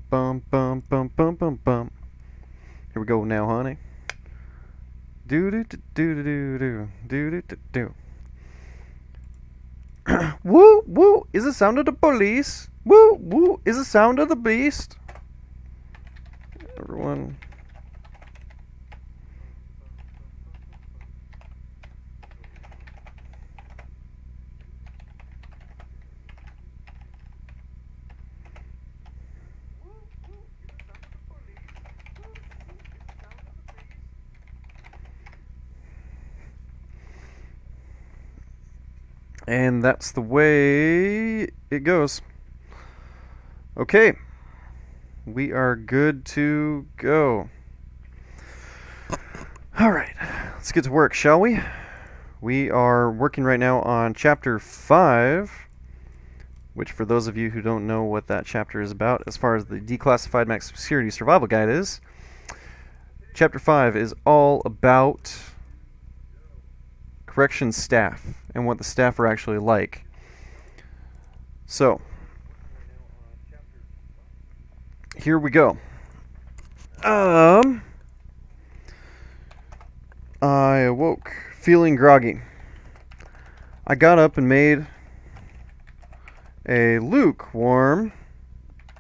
Bum bum bum bum bum bum. Here we go now, honey. Do do do do do do do do do. Woo woo is the sound of the police. Woo woo is the sound of the beast. Everyone. And that's the way it goes. Okay. We are good to go. All right. Let's get to work, shall we? We are working right now on Chapter 5, which for those of you who don't know what that chapter is about, as far as the Declassified Maximum Security Survival Guide is, Chapter 5 is all about corrections staff and what the staff are actually like. So, here we go. I awoke feeling groggy. I got up and made a lukewarm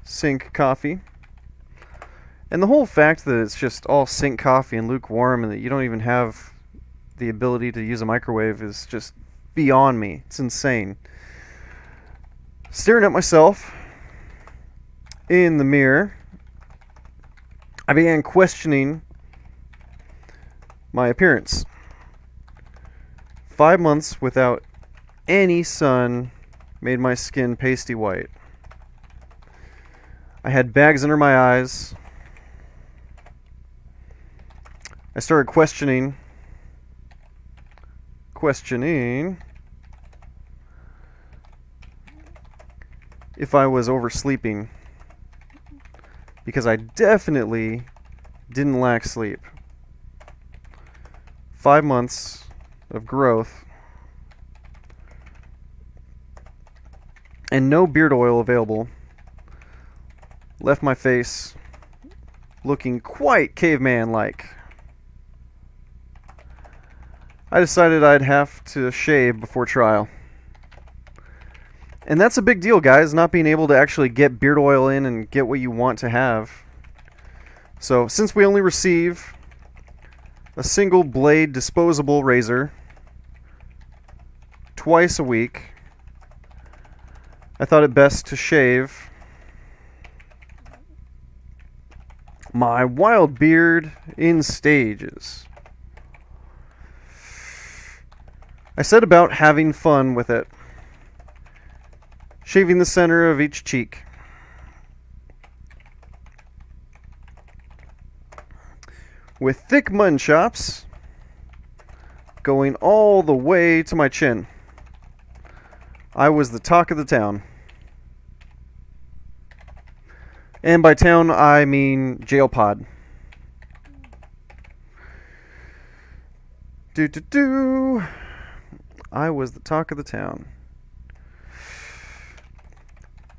sink coffee. And the whole fact that it's just all sink coffee and lukewarm and that you don't even have the ability to use a microwave is just beyond me. It's insane. Staring at myself in the mirror, I began questioning my appearance. 5 months without any sun made my skin pasty white. I had bags under my eyes. I started questioning if I was oversleeping, because I definitely didn't lack sleep. 5 months of growth and no beard oil available left my face looking quite caveman-like. I decided I'd have to shave before trial. And that's a big deal, guys, not being able to actually get beard oil in and get what you want to have. So, since we only receive a single blade disposable razor twice a week, I thought it best to shave my wild beard in stages. I set about having fun with it, shaving the center of each cheek. With thick mutton chops going all the way to my chin. I was the talk of the town. And by town, I mean jail pod. Do. I was the talk of the town.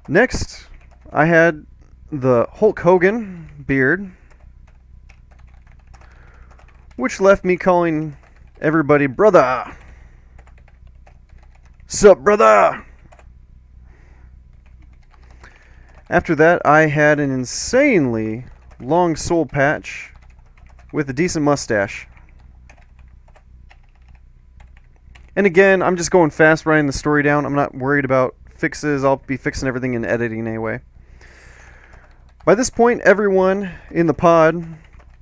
Next, I had the Hulk Hogan beard, which left me calling everybody brother. Sup, brother? After that, I had an insanely long soul patch with a decent mustache. And again, I'm just going fast writing the story down. I'm not worried about fixes. I'll be fixing everything in editing anyway. By this point, everyone in the pod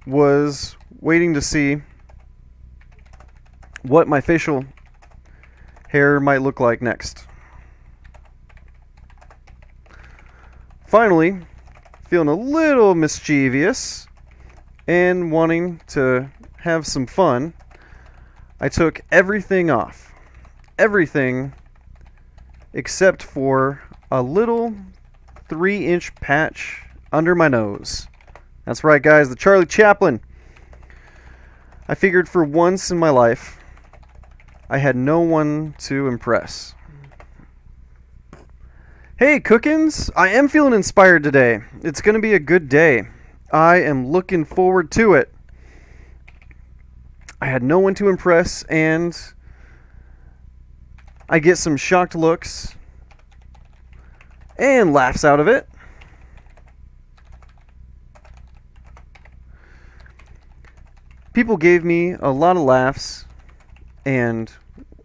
was waiting to see what my facial hair might look like next. Finally, feeling a little mischievous and wanting to have some fun, I took everything off. Everything except for a little 3-inch patch under my nose. That's right, guys, the Charlie Chaplin. I figured for once in my life, I had no one to impress. Hey, Cookins! I am feeling inspired today. It's going to be a good day. I am looking forward to it. I had no one to impress, and I get some shocked looks and laughs out of it. People gave me a lot of laughs and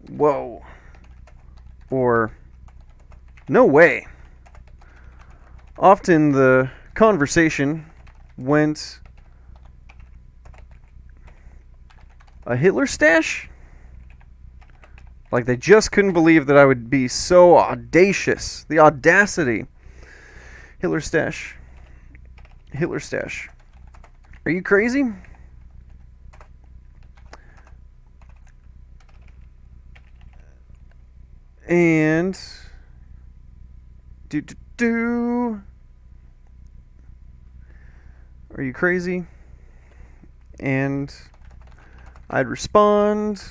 whoa, or no way. Often the conversation went a Hitler stash? Like they just couldn't believe that I would be so audacious. The audacity. Hitler stash. Hitler stash. Are you crazy? And are you crazy? And I'd respond,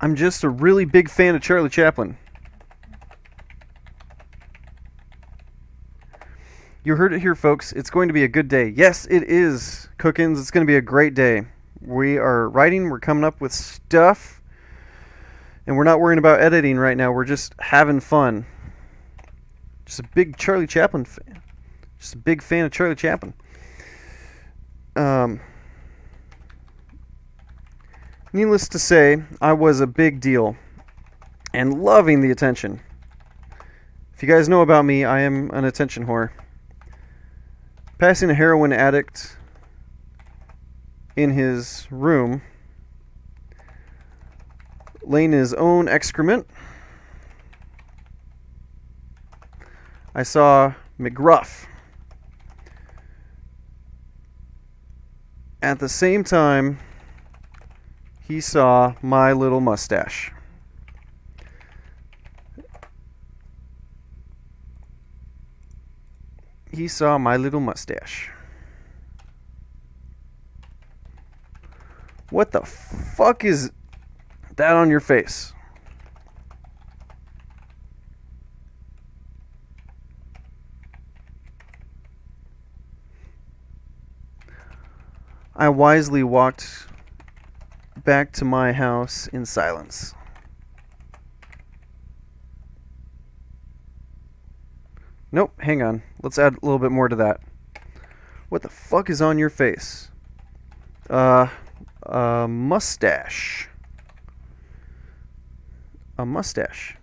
I'm just a really big fan of Charlie Chaplin. You heard it here, folks. It's going to be a good day. Yes, it is, Cookins. It's going to be a great day. We are writing. We're coming up with stuff. And we're not worrying about editing right now. We're just having fun. Just a big Charlie Chaplin fan. Just a big fan of Charlie Chaplin. Needless to say, I was a big deal. And loving the attention. If you guys know about me, I am an attention whore. Passing a heroin addict in his room, laying his own excrement. I saw McGruff. At the same time, he saw my little mustache. He saw my little mustache. What the fuck is that on your face? I wisely walked back to my house in silence. Nope, hang on. Let's add a little bit more to that. What the fuck is on your face? A mustache. A mustache.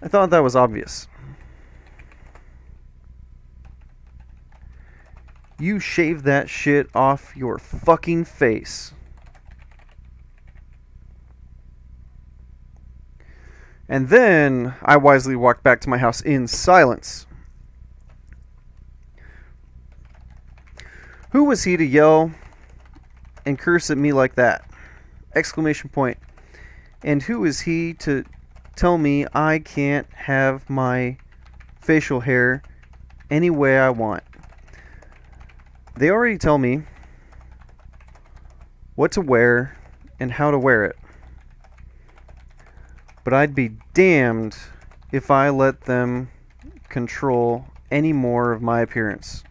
I thought that was obvious. You shave that shit off your fucking face. And then I wisely walked back to my house in silence. Who was he to yell and curse at me like that? Exclamation point. And who is he to tell me I can't have my facial hair any way I want? They already tell me what to wear and how to wear it. But I'd be damned if I let them control any more of my appearance.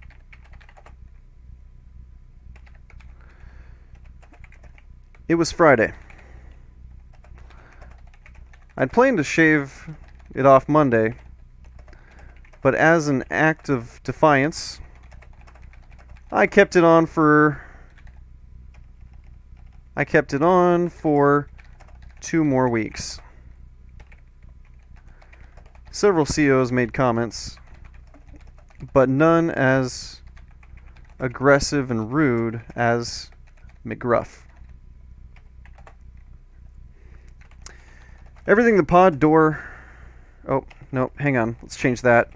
It was Friday. I'd planned to shave it off Monday, but as an act of defiance, I kept it on for 2 more weeks. Several COs made comments, but none as aggressive and rude as McGruff. Everything the pod door... Oh, no, hang on. Let's change that.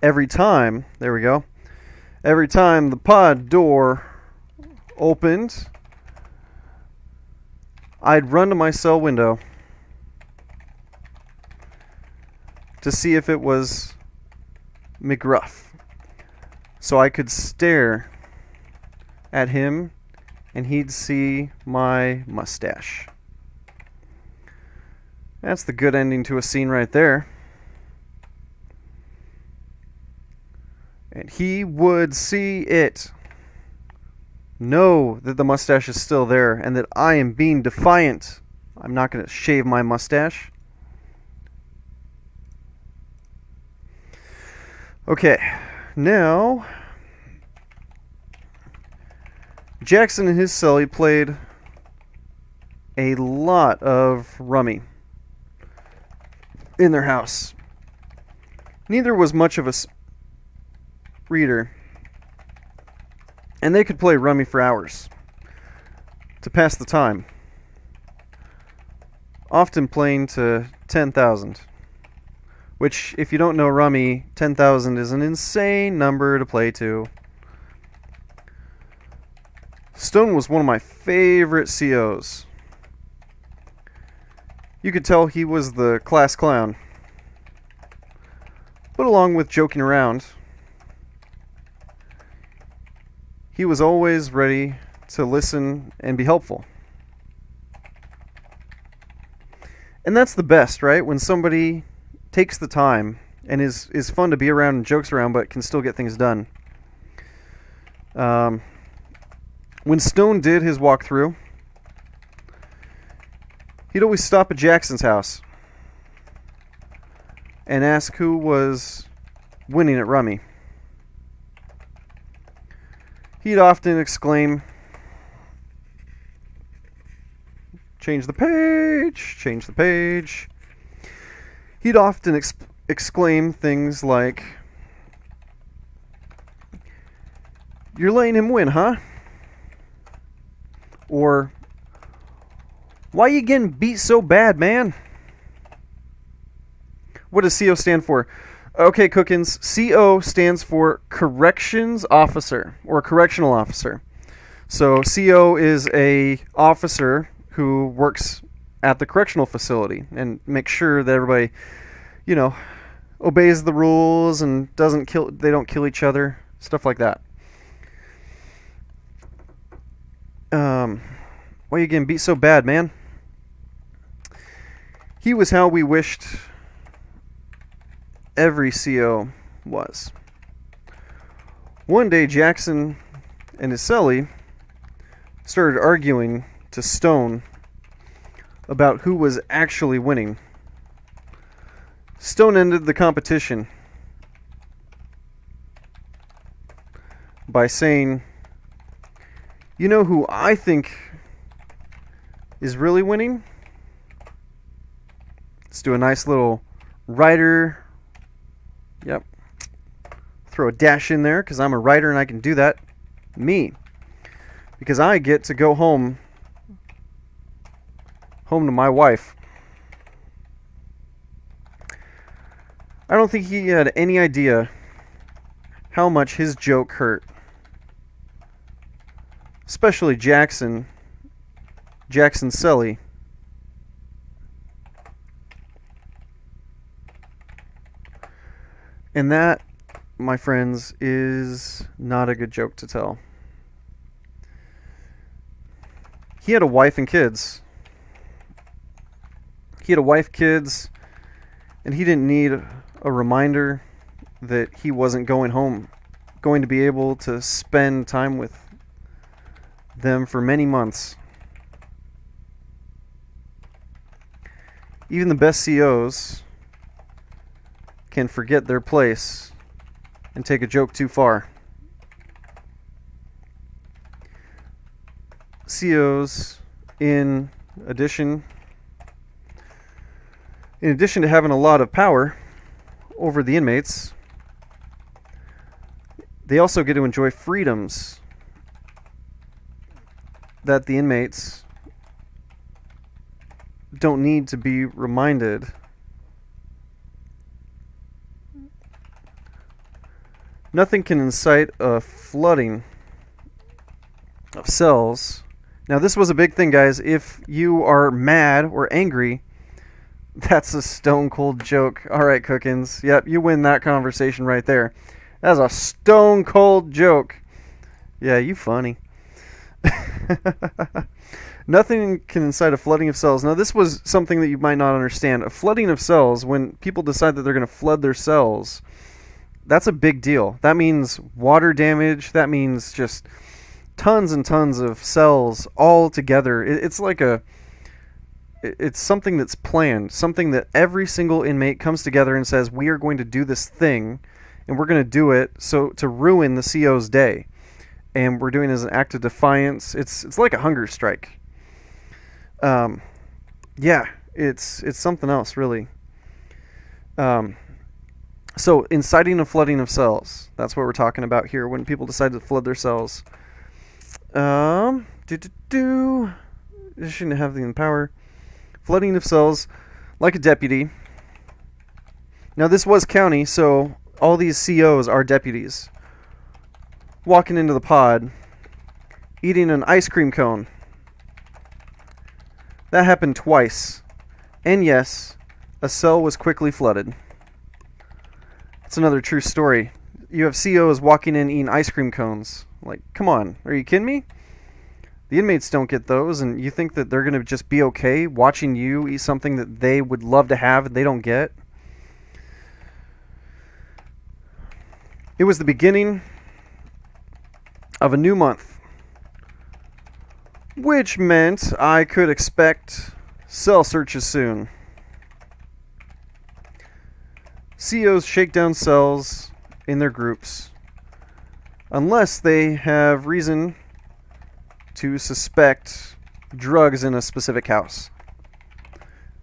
Every time... There we go. Every time the pod door opened, I'd run to my cell window to see if it was McGruff, so I could stare at him and he'd see my mustache. That's the good ending to a scene right there. And he would see it. Know that the mustache is still there and that I am being defiant. I'm not going to shave my mustache. Okay, now Jackson and his cellie played a lot of rummy in their house. Neither was much of a reader, and they could play rummy for hours to pass the time, often playing to 10,000, which, if you don't know rummy, 10,000 is an insane number to play to. Stone was one of my favorite COs. You could tell he was the class clown. But along with joking around, he was always ready to listen and be helpful. And that's the best, right? When somebody takes the time and is fun to be around and jokes around, but can still get things done. When Stone did his walkthrough, he'd always stop at Jackson's house and ask who was winning at rummy. He'd often exclaim, change the page, change the page. He'd often exclaim things like, you're letting him win, huh? Or, why you getting beat so bad, man? What does CO stand for? Okay, Cookins, CO stands for Corrections Officer, or Correctional Officer. So CO is a officer who works at the correctional facility and makes sure that everybody, obeys the rules and they don't kill each other, stuff like that. Why you getting beat so bad, man? He was how we wished every CO was. One day, Jackson and his cellie started arguing to Stone about who was actually winning. Stone ended the competition by saying, you know who I think is really winning? Let's do a nice little writer. Yep. Throw a dash in there because I'm a writer and I can do that. Me. Because I get to go home to my wife. I don't think he had any idea how much his joke hurt. Especially Jackson's cellie. And that, my friends, is not a good joke to tell. He had a wife and kids. And he didn't need a reminder that he wasn't going to be able to spend time with them for many months. Even the best COs can forget their place and take a joke too far. COs, in addition to having a lot of power over the inmates, they also get to enjoy freedoms that the inmates don't need to be reminded. Nothing can incite a flooding of cells. Now, this was a big thing, guys. If you are mad or angry, that's a stone cold joke. All right, Cookins. Yep, you win that conversation right there. That's a stone cold joke. Yeah, you funny. Nothing can incite a flooding of cells. Now, this was something that you might not understand. A flooding of cells, when people decide that they're going to flood their cells, that's a big deal. That means water damage. That means just tons and tons of cells all together. It's like it's something that's planned, something that every single inmate comes together and says, we are going to do this thing, and we're going to do it so to ruin the CO's day. And we're doing it as an act of defiance. It's like a hunger strike. Yeah, it's something else, really. So inciting a flooding of cells. That's what we're talking about here when people decide to flood their cells. This shouldn't have the power. Flooding of cells like a deputy. Now, this was county, so all these COs are deputies. Walking into the pod, eating an ice cream cone. That happened twice. And yes, a cell was quickly flooded. That's another true story. You have COs walking in eating ice cream cones. Like, come on, are you kidding me? The inmates don't get those, and you think that they're going to just be okay watching you eat something that they would love to have and they don't get? It was the beginning of a new month, which meant I could expect cell searches soon. COs shake down cells in their groups unless they have reason to suspect drugs in a specific house.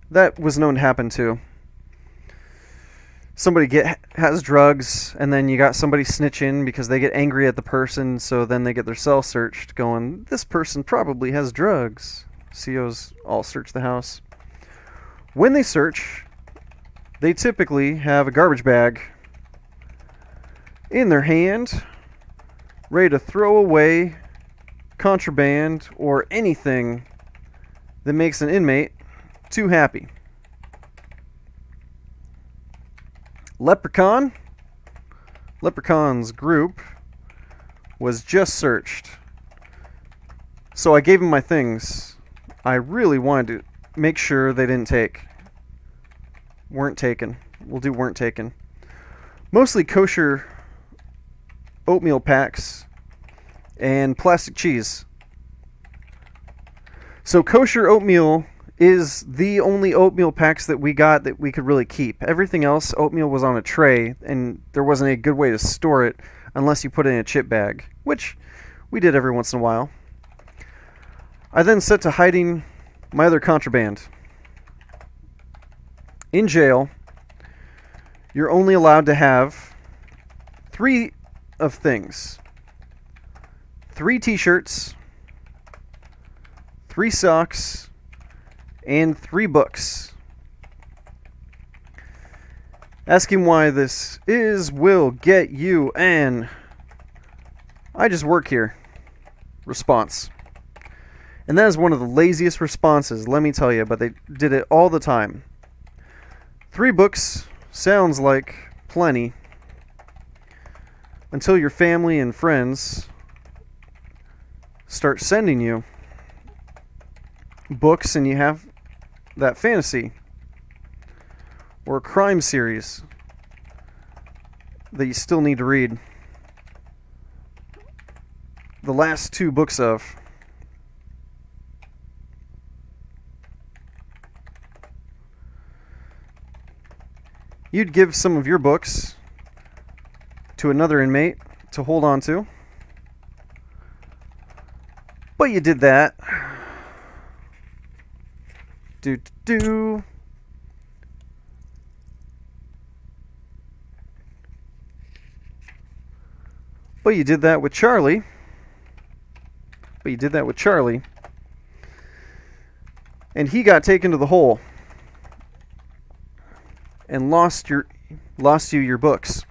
That was known to happen too. Somebody has drugs, and then you got somebody snitching because they get angry at the person, so then they get their cell searched, going, this person probably has drugs. COs all search the house. When they search, they typically have a garbage bag in their hand, ready to throw away contraband or anything that makes an inmate too happy. Leprechaun's group was just searched. So I gave him my things. I really wanted to make sure they didn't weren't taken. Weren't taken. Mostly kosher oatmeal packs and plastic cheese. So kosher oatmeal is the only oatmeal packs that we got that we could really keep. Everything else, oatmeal was on a tray, and there wasn't a good way to store it unless you put it in a chip bag, which we did every once in a while. I then set to hiding my other contraband. In jail, you're only allowed to have 3 of things. 3 t-shirts, 3 socks, and 3 books. Asking why this will get you an I just work here response. And that is one of the laziest responses, let me tell you, but they did it all the time. 3 books sounds like plenty until your family and friends start sending you books and you have that fantasy or a crime series that you still need to read the last 2 books of. You'd give some of your books to another inmate to hold on to. But you did that. But you did that with Charlie. And he got taken to the hole and lost you your books.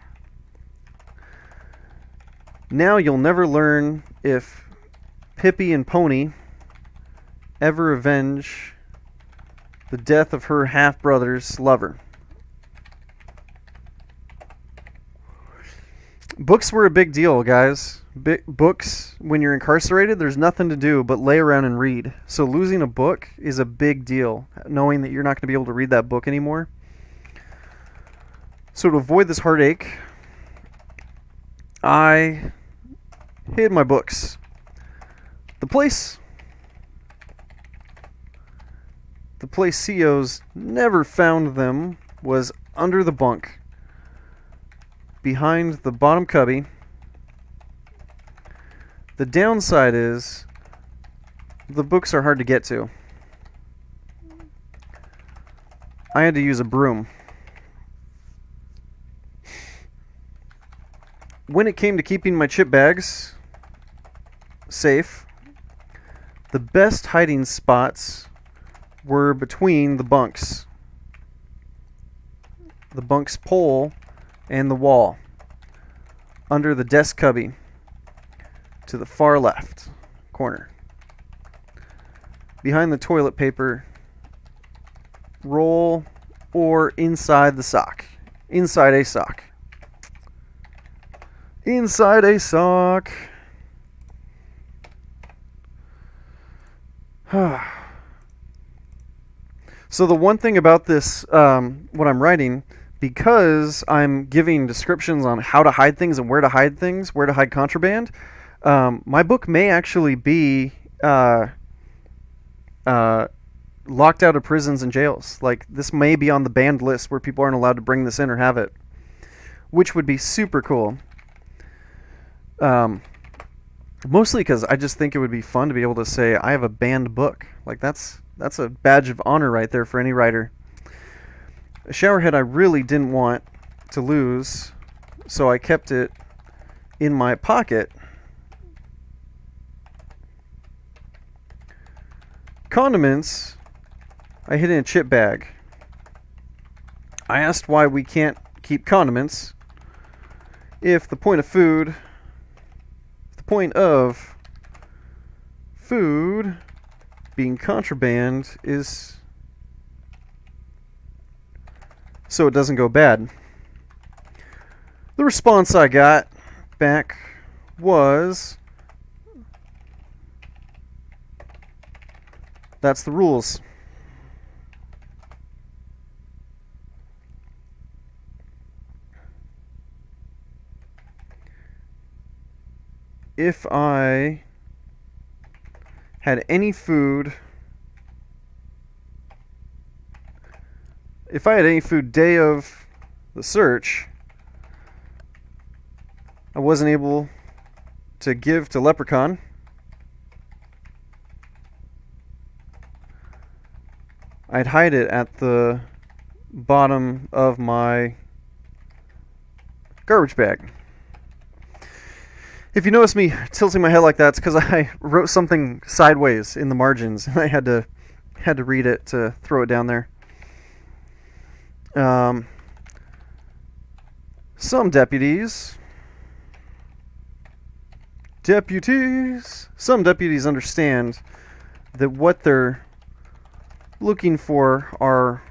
Now you'll never learn if Pippi and Pony ever avenge the death of her half-brother's lover. Books were a big deal, guys. books when you're incarcerated, there's nothing to do but lay around and read. So losing a book is a big deal, knowing that you're not going to be able to read that book anymore. So to avoid this heartache, I hid my books. The place COs never found them was under the bunk, behind the bottom cubby. The downside is the books are hard to get to. I had to use a broom. When it came to keeping my chip bags safe, the best hiding spots were between the bunk's pole and the wall, under the desk cubby to the far left corner, behind the toilet paper roll, or inside the sock. Inside a sock. Inside a sock. So the one thing about this, what I'm writing, because I'm giving descriptions on how to hide things and where to hide things, where to hide contraband, my book may actually be locked out of prisons and jails. Like, this may be on the banned list where people aren't allowed to bring this in or have it, which would be super cool. Mostly because I just think it would be fun to be able to say, I have a banned book. Like, that's a badge of honor right there for any writer. A showerhead I really didn't want to lose, so I kept it in my pocket. Condiments, I hid in a chip bag. I asked why we can't keep condiments if the point of food being contraband is so it doesn't go bad. The response I got back was, that's the rules. If I had any food day of the search, I wasn't able to give to Leprechaun, I'd hide it at the bottom of my garbage bag. If you notice me tilting my head like that, it's because I wrote something sideways in the margins, and I had to read it to throw it down there. Some deputies understand that what they're looking for are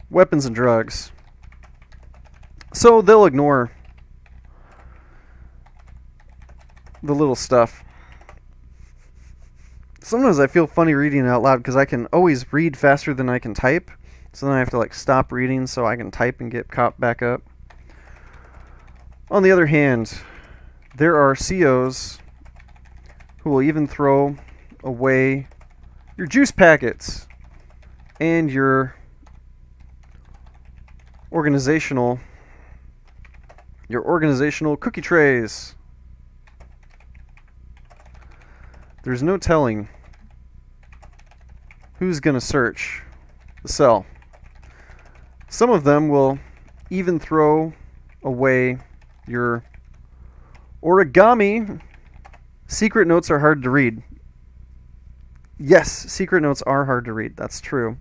weapons and drugs, so they'll ignore the little stuff. Sometimes I feel funny reading it out loud because I can always read faster than I can type, so then I have to stop reading so I can type and get caught back up. On the other hand, there are COs who will even throw away your juice packets and your organizational cookie trays. There's no telling who's going to search the cell. Some of them will even throw away your origami. Secret notes are hard to read. Yes, secret notes are hard to read. That's true.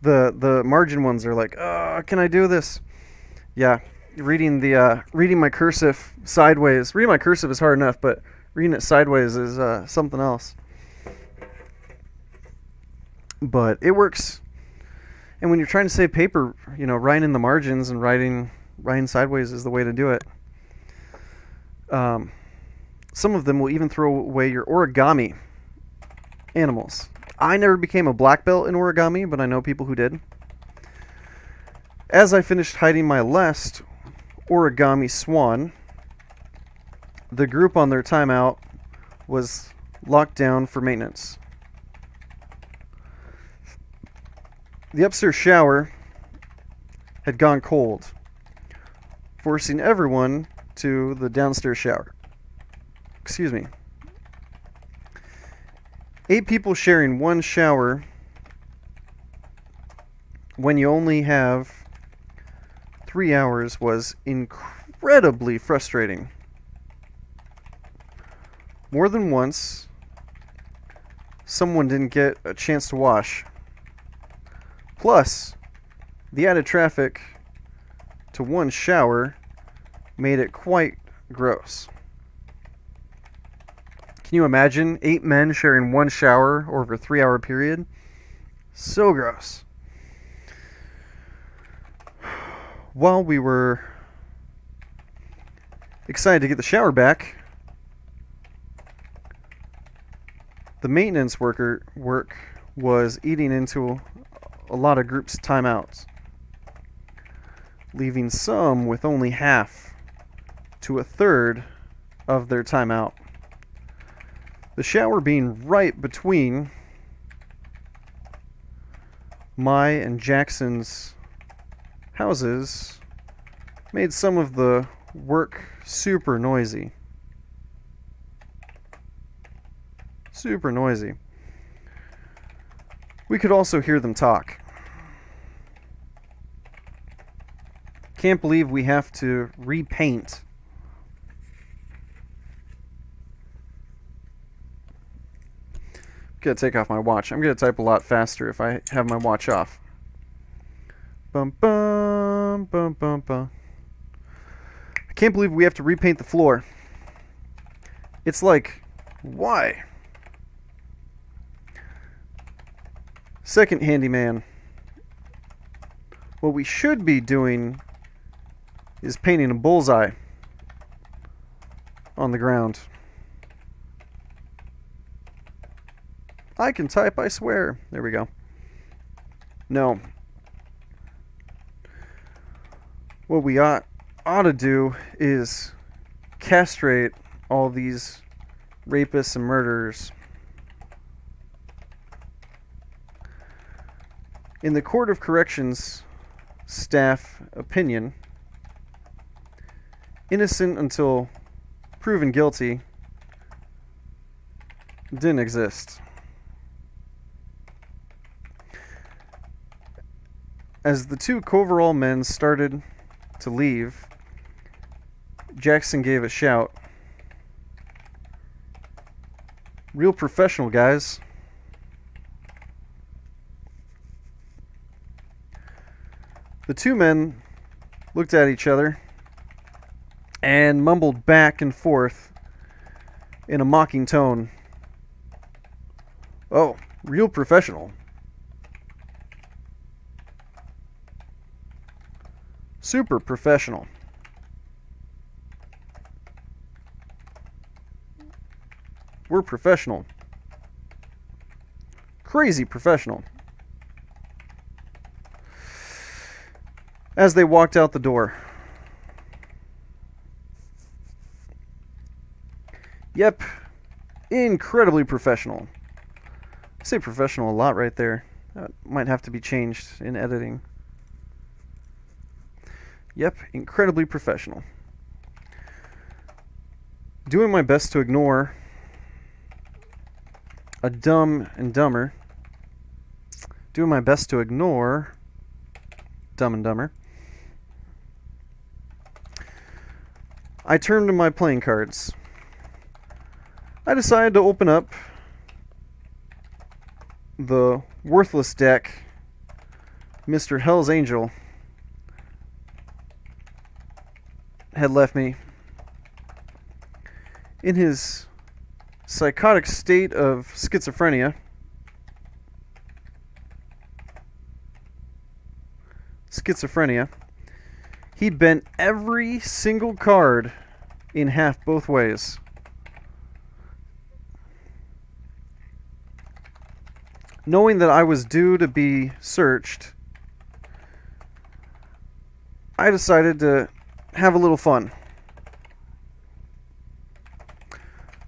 The margin ones are like, can I do this? Yeah, reading my cursive sideways. Reading my cursive is hard enough, but reading it sideways is something else. But it works. And when you're trying to save paper, writing in the margins and writing sideways is the way to do it. Some of them will even throw away your origami animals. I never became a black belt in origami, but I know people who did. As I finished hiding my last origami swan, the group on their timeout was locked down for maintenance. The upstairs shower had gone cold, forcing everyone to the downstairs shower. Excuse me. 8 people sharing one shower when you only have 3 hours was incredibly frustrating. More than once, someone didn't get a chance to wash. Plus, the added traffic to one shower made it quite gross. Can you imagine 8 men sharing one shower over a 3-hour period? So gross. While we were excited to get the shower back, the maintenance work was eating into a lot of groups' timeouts, leaving some with only half to a third of their timeout. The shower being right between my and Jackson's houses made some of the work super noisy. Super noisy. We could also hear them talk. Can't believe we have to repaint. Gotta take off my watch. I'm gonna type a lot faster if I have my watch off. Bum bum bum bum bum. I can't believe we have to repaint the floor. It's like, why? Second handyman. What we should be doing is painting a bullseye on the ground. I can type, I swear. There we go. No. What we ought to do is castrate all these rapists and murderers. In the Court of Corrections staff opinion, innocent until proven guilty didn't exist. As the 2 coverall men started to leave, Jackson gave a shout. Real professional, guys. The 2 men looked at each other and mumbled back and forth in a mocking tone. Oh, real professional. Super professional. We're professional. Crazy professional. As they walked out the door. Yep. Incredibly professional. I say professional a lot right there. That might have to be changed in editing. Yep, incredibly professional. Doing my best to ignore a Dumb and Dumber. Doing my best to ignore Dumb and Dumber. I turned to my playing cards. I decided to open up the worthless deck Mr. Hell's Angel had left me. In his psychotic state of schizophrenia, he bent every single card in half both ways. Knowing that I was due to be searched, I decided to have a little fun.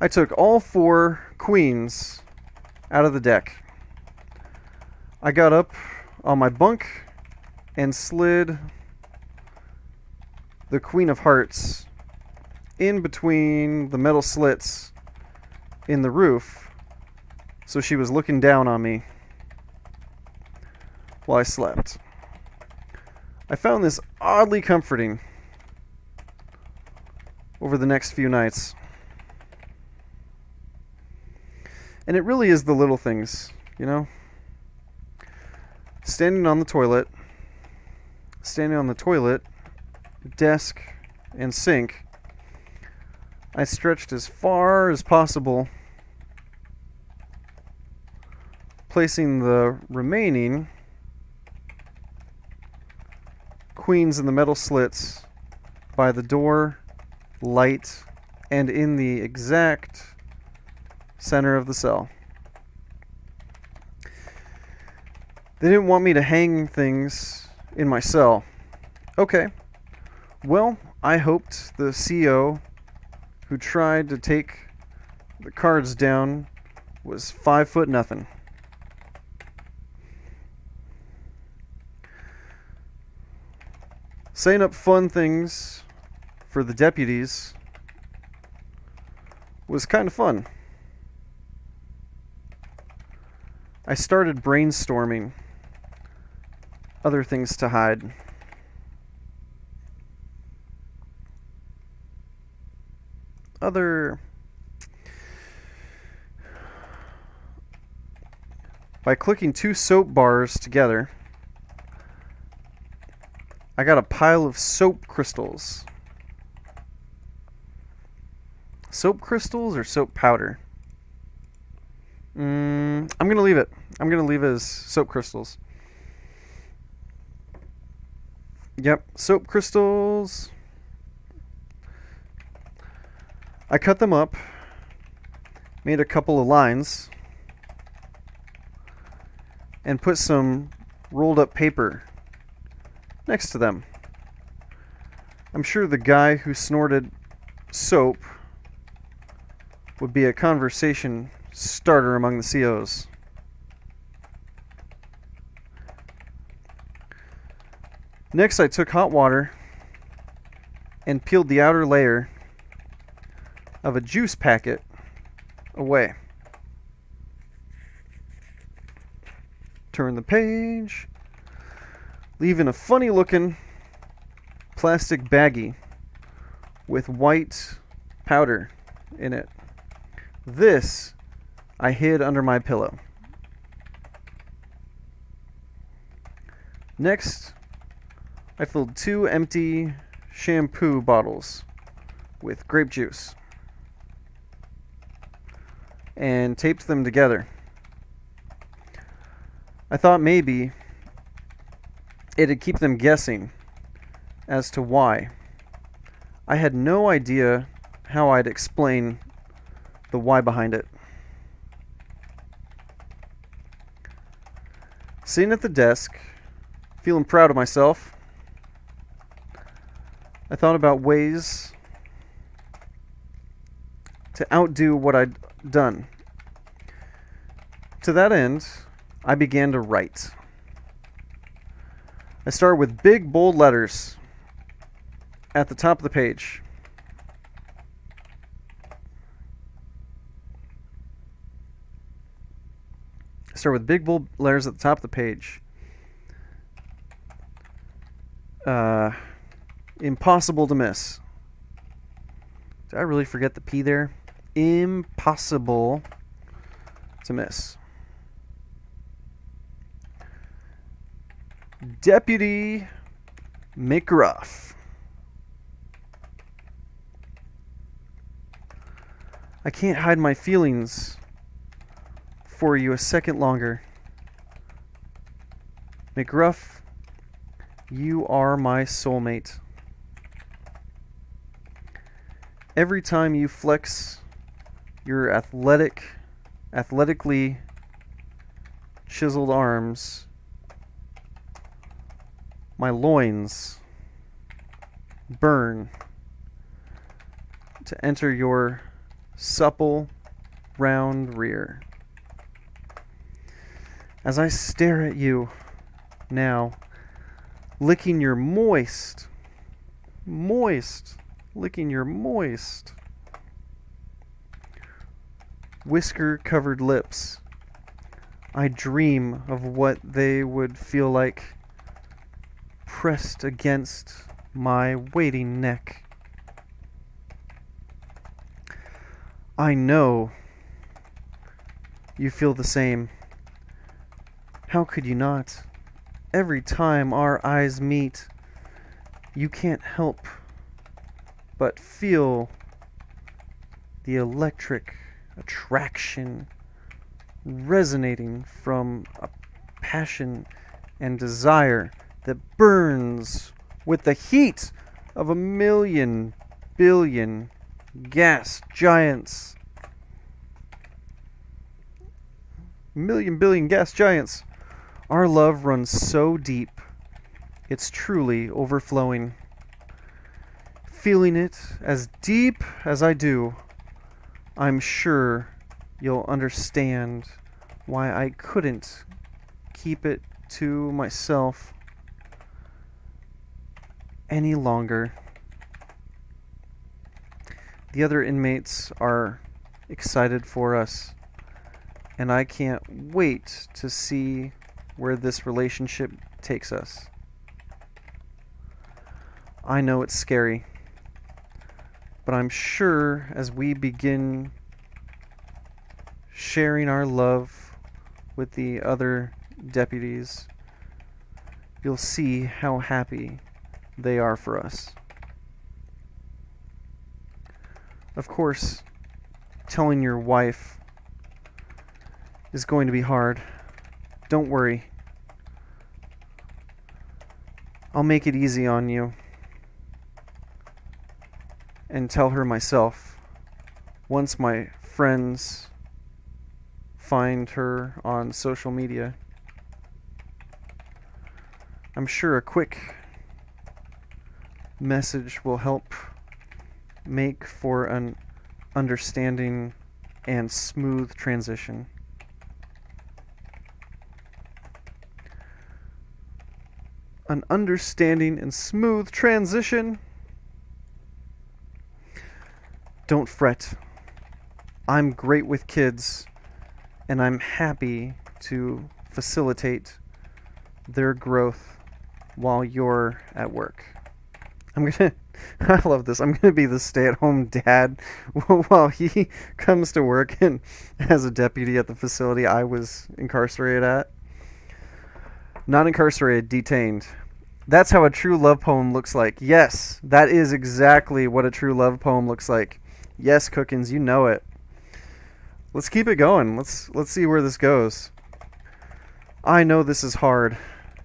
I took all 4 queens out of the deck. I got up on my bunk and slid the Queen of Hearts in between the metal slits in the roof, so she was looking down on me while I slept. I found this oddly comforting over the next few nights. And it really is the little things, you know? Standing on the toilet, desk, and sink, I stretched as far as possible, placing the remaining queens in the metal slits by the door, light, and in the exact center of the cell. They didn't want me to hang things in my cell. Okay. Well, I hoped the CO who tried to take the cards down was 5'0". Saying up fun things for the deputies was kind of fun. I started brainstorming other things to hide. By clicking 2 soap bars together, I got a pile of soap crystals. Soap crystals or soap powder? I'm going to leave it. I'm going to leave it as soap crystals. Yep, soap crystals. I cut them up, made a couple of lines, and put some rolled up paper next to them. I'm sure the guy who snorted soap would be a conversation starter among the COs. Next, I took hot water and peeled the outer layer of a juice packet away. Turn the page, leaving a funny looking plastic baggie with white powder in it. This I hid under my pillow. Next, I filled 2 empty shampoo bottles with grape juice and taped them together. I thought maybe it'd keep them guessing as to why. I had no idea how I'd explain the why behind it. Sitting at the desk, feeling proud of myself, I thought about ways to outdo what I'd done. To that end, I began to write. I started with big, bold letters at the top of the page. Impossible to miss. Did I really forget the P there? Impossible to miss. Deputy McGruff. I can't hide my feelings for you a second longer. McGruff, you are my soulmate. Every time you flex your athletically chiseled arms, my loins burn to enter your supple, round rear. As I stare at you now, licking your moist, whisker-covered lips, I dream of what they would feel like pressed against my waiting neck. I know you feel the same. How could you not? Every time our eyes meet, you can't help but feel the electric attraction resonating from a passion and desire that burns with the heat of 1,000,000,000,000 gas giants. 1,000,000,000,000 gas giants. Our love runs so deep, it's truly overflowing. Feeling it as deep as I do, I'm sure you'll understand why I couldn't keep it to myself any longer. The other inmates are excited for us, and I can't wait to see where this relationship takes us. I know it's scary, but I'm sure as we begin sharing our love with the other deputies, you'll see how happy they are for us. Of course, telling your wife is going to be hard. Don't worry. I'll make it easy on you and tell her myself once my friends find her on social media. I'm sure a quick message will help make for an understanding and smooth transition. An understanding and smooth transition. Don't fret. I'm great with kids, and I'm happy to facilitate their growth while you're at work. I love this. I'm gonna be the stay-at-home dad while he comes to work and as a deputy at the facility I was incarcerated at. Not incarcerated, detained. That's how a true love poem looks like. Yes, that is exactly what a true love poem looks like. Yes, Cookins, you know it. Let's keep it going. Let's see where this goes. I know this is hard,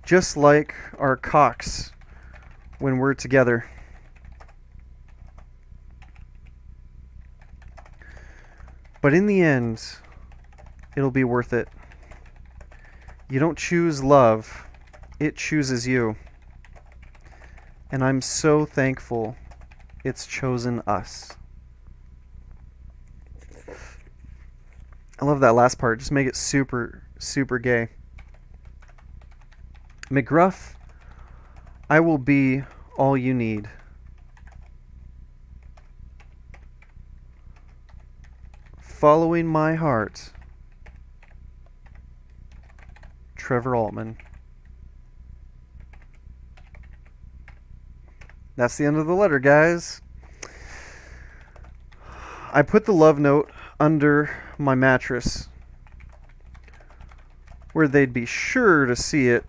just like our cocks when we're together. But in the end, it'll be worth it. You don't choose love, it chooses you. And I'm so thankful it's chosen us. I love that last part. Just make it super, super gay. McGruff, I will be all you need. Following my heart, Trevor Altman. That's the end of the letter, guys. I put the love note under my mattress where they'd be sure to see it,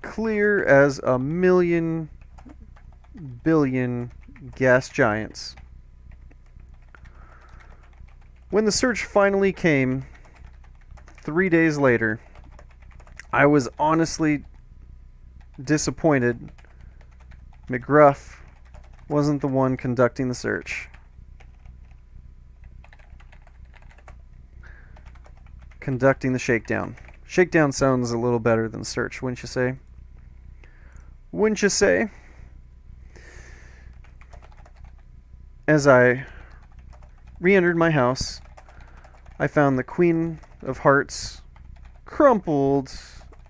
clear as 1,000,000,000,000 gas giants. When the search finally came 3 days later, I was honestly disappointed McGruff wasn't the one conducting the search. Conducting the shakedown. Shakedown sounds a little better than search, wouldn't you say? Wouldn't you say? As I re-entered my house, I found the Queen of Hearts crumpled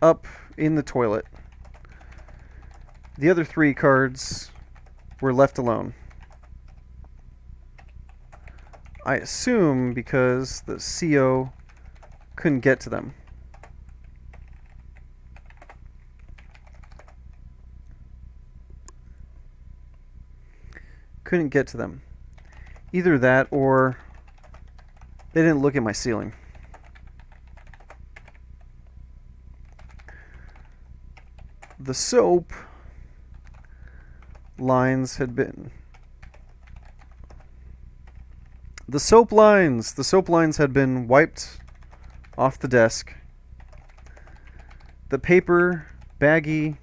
up in the toilet. The other 3 cards were left alone. I assume because the CO couldn't get to them. Couldn't get to them. Either that or they didn't look at my ceiling. The soap lines had been... The soap lines had been wiped off the desk. The paper, baggie,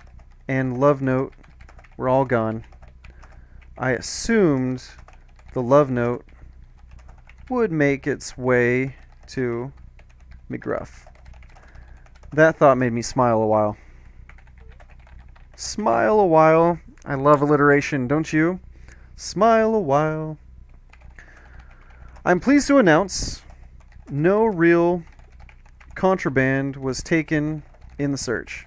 and love note were all gone. I assumed the love note would make its way to McGruff. That thought made me smile a while. Smile a while. I love alliteration, don't you? Smile a while. I'm pleased to announce no real contraband was taken in the search.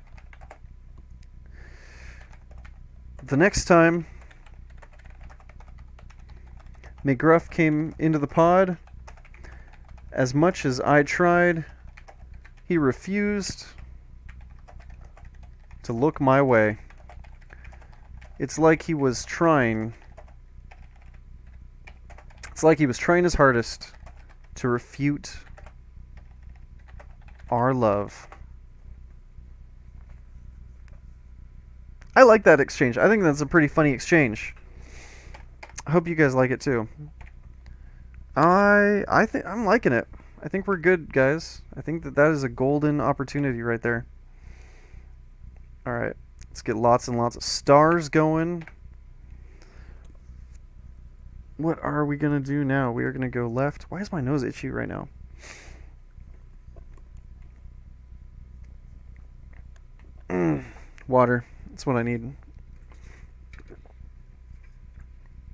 The next time McGruff came into the pod, as much as I tried, he refused to look my way. It's like he was trying his hardest to refute our love. I like that exchange. I think that's a pretty funny exchange. I hope you guys like it too. I think I'm liking it. I think we're good, guys. I think that is a golden opportunity right there. All right, let's get lots and lots of stars going. What are we gonna do now? We are gonna go left. Why is my nose itchy right now? Water. That's what I need.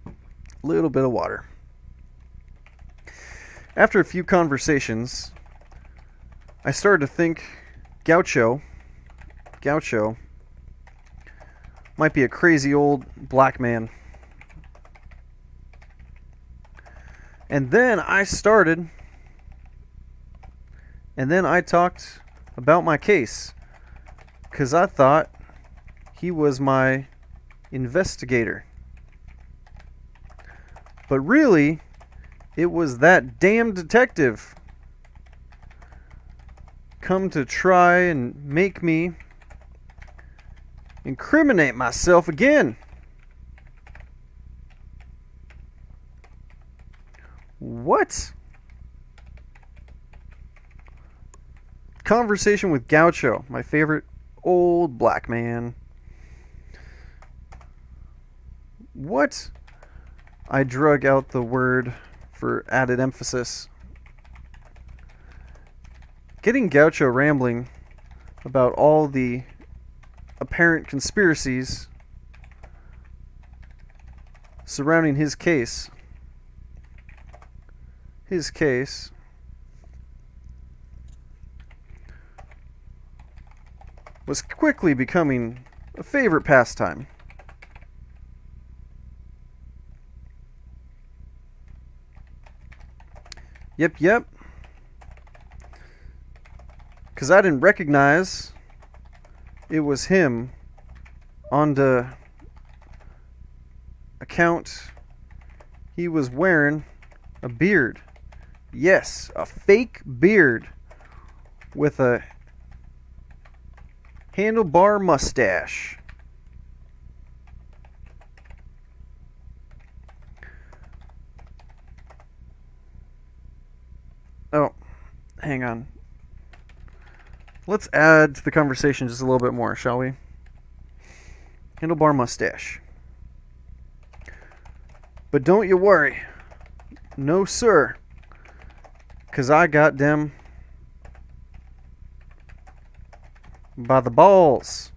A little bit of water. After a few conversations, I started to think Gaucho might be a crazy old black man. And then I talked about my case, because I thought he was my investigator. But really, it was that damn detective come to try and make me incriminate myself again. What? Conversation with Gaucho, my favorite old black man. What? I drug out the word for added emphasis. Getting Gaucho rambling about all the apparent conspiracies surrounding his case. His case was quickly becoming a favorite pastime. Yep. Because I didn't recognize it was him on the account. He was wearing a beard. Yes, a fake beard with a handlebar mustache. Oh, hang on. Let's add to the conversation just a little bit more, shall we? Handlebar mustache. But don't you worry. No, sir. 'Cause I got them by the balls.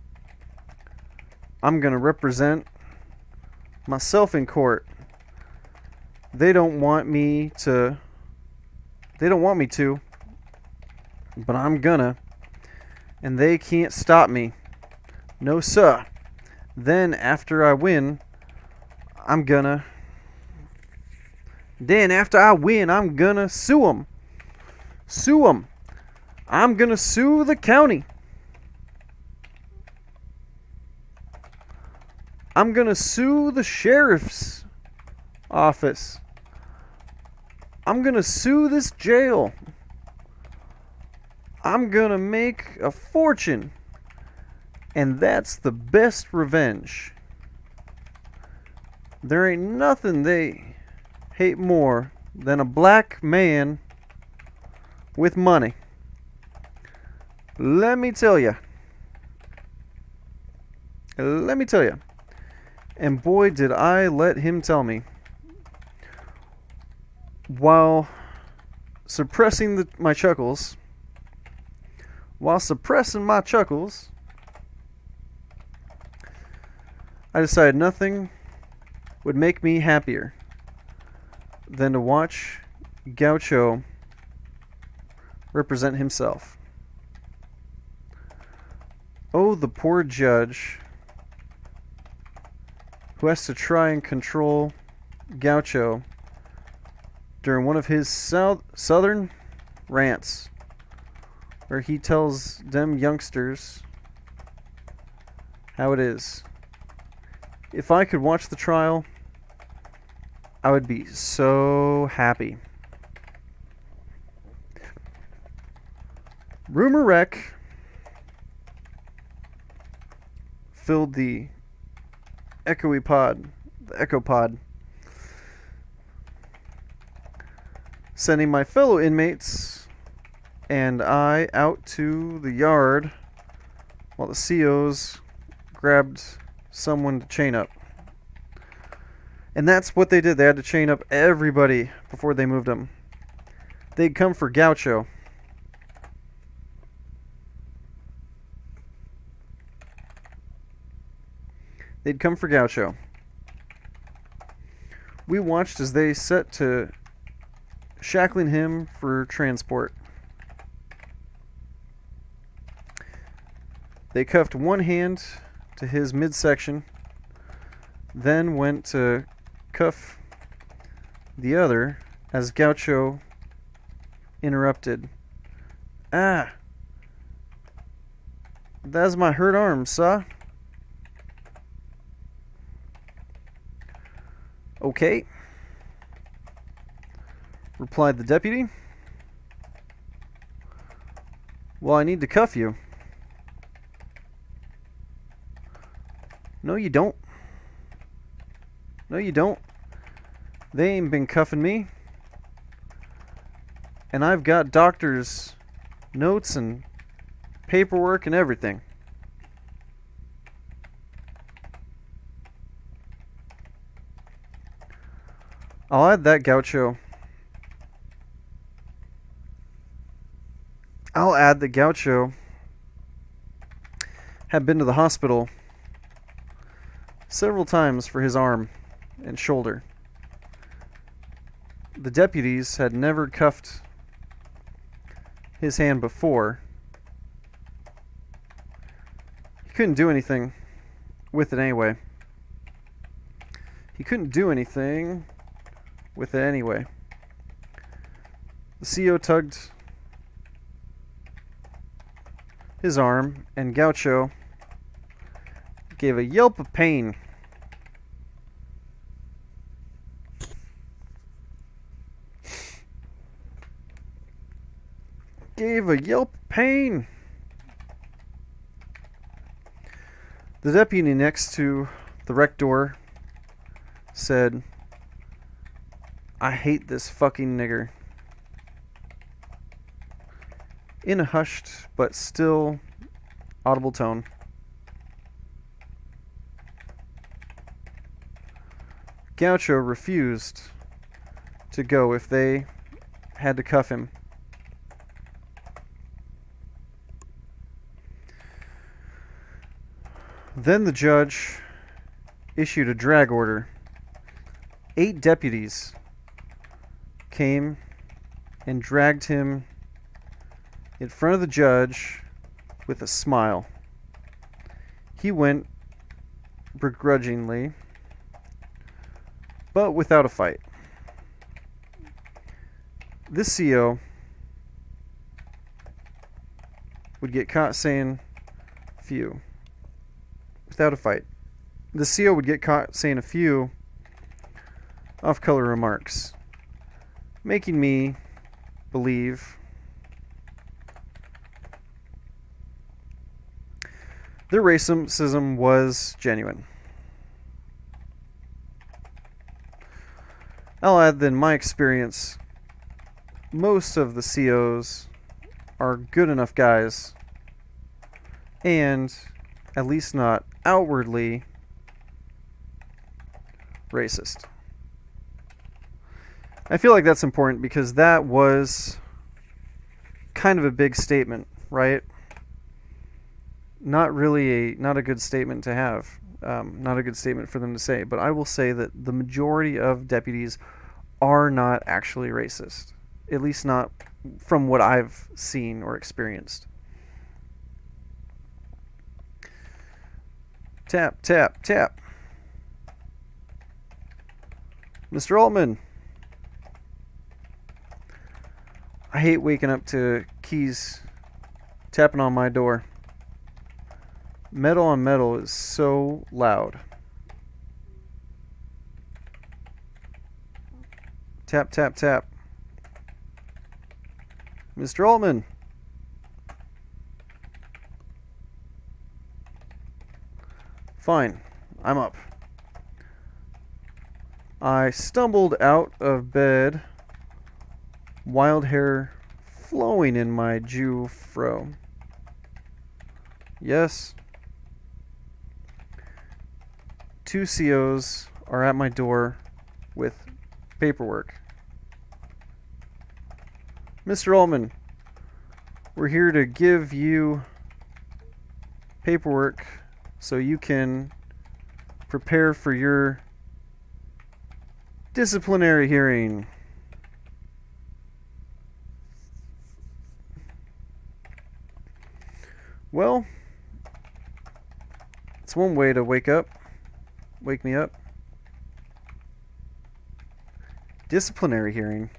I'm gonna represent myself in court. They don't want me to, but I'm gonna. And they can't stop me. No, sir. Then, after I win, I'm gonna sue 'em. Sue 'em. I'm gonna sue the county. I'm gonna sue the sheriff's office. I'm gonna sue this jail. I'm gonna make a fortune. And that's the best revenge. There ain't nothing they hate more than a black man with money. Let me tell you. And boy, did I let him tell me. While suppressing my chuckles, I decided nothing would make me happier than to watch Gaucho represent himself. Oh, the poor judge who has to try and control Gaucho during one of his southern rants, where he tells them youngsters how it is. If I could watch the trial, I would be so happy. Rumor wreck filled the echo pod, sending my fellow inmates and I out to the yard while the COs grabbed someone to chain up. And that's what they did. They had to chain up everybody before they moved them. They'd come for Gaucho. We watched as they set to shackling him for transport. They cuffed one hand to his midsection, then went to cuff the other as Gaucho interrupted. "Ah, that's my hurt arm, sah." "Okay," replied the deputy. "Well, I need to cuff you." No, you don't. They ain't been cuffing me. And I've got doctor's notes and paperwork and everything. I'll add that Gaucho had been to the hospital several times for his arm and shoulder. The deputies had never cuffed his hand before. He couldn't do anything with it anyway. The CO tugged his arm, and Gaucho gave a yelp of pain. The deputy next to the rec door said, "I hate this fucking nigger," in a hushed but still audible tone. Gaucho refused to go if they had to cuff him. Then the judge issued a drag order. 8 deputies came and dragged him in front of the judge with a smile. He went begrudgingly, but without a fight. This CO would get caught saying few without a fight. The CO would get caught saying a few off-color remarks, making me believe their racism was genuine. I'll add that in my experience, most of the COs are good enough guys, and at least not outwardly racist. I feel like that's important because that was kind of a big statement, right? Not a good statement to have. Not a good statement for them to say. But I will say that the majority of deputies are not actually racist. At least not from what I've seen or experienced. Tap, tap, tap. Mr. Altman. I hate waking up to keys tapping on my door. Metal on metal is so loud. Tap, tap, tap. Mr. Altman. Fine, I'm up. I stumbled out of bed, wild hair flowing in my Jew fro. Yes. 2 COs are at my door with paperwork. Mr. Altman, we're here to give you paperwork so you can prepare for your disciplinary hearing. Well, it's one way to wake me up. Disciplinary hearing.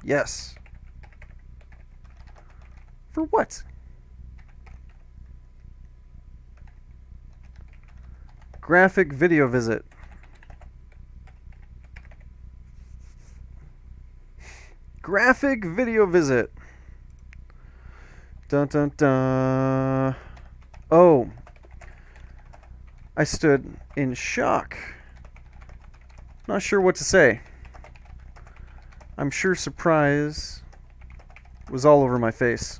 Yes. For what? Graphic video visit. Graphic video visit. Dun dun dun. Oh. I stood in shock. Not sure what to say. I'm sure surprise was all over my face.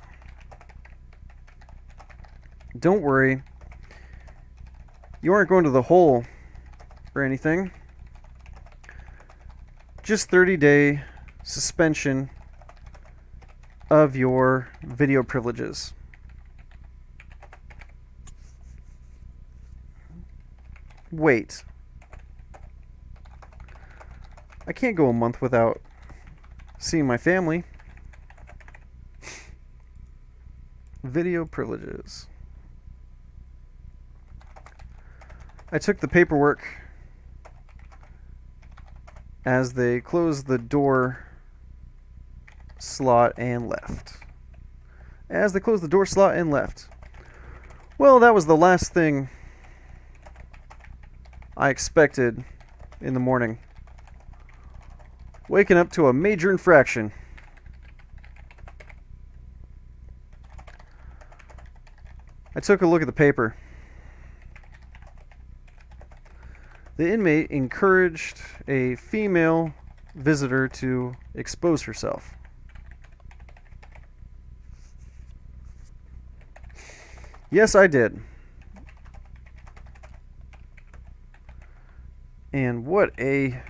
Don't worry. You aren't going to the hole or anything. Just 30-day suspension of your video privileges. Wait. I can't go a month without seeing my family. Video privileges. I took the paperwork as they closed the door slot and left. As they closed the door slot and left. Well, that was the last thing I expected in the morning. Waking up to a major infraction. I took a look at the paper. The inmate encouraged a female visitor to expose herself. Yes, I did. And what a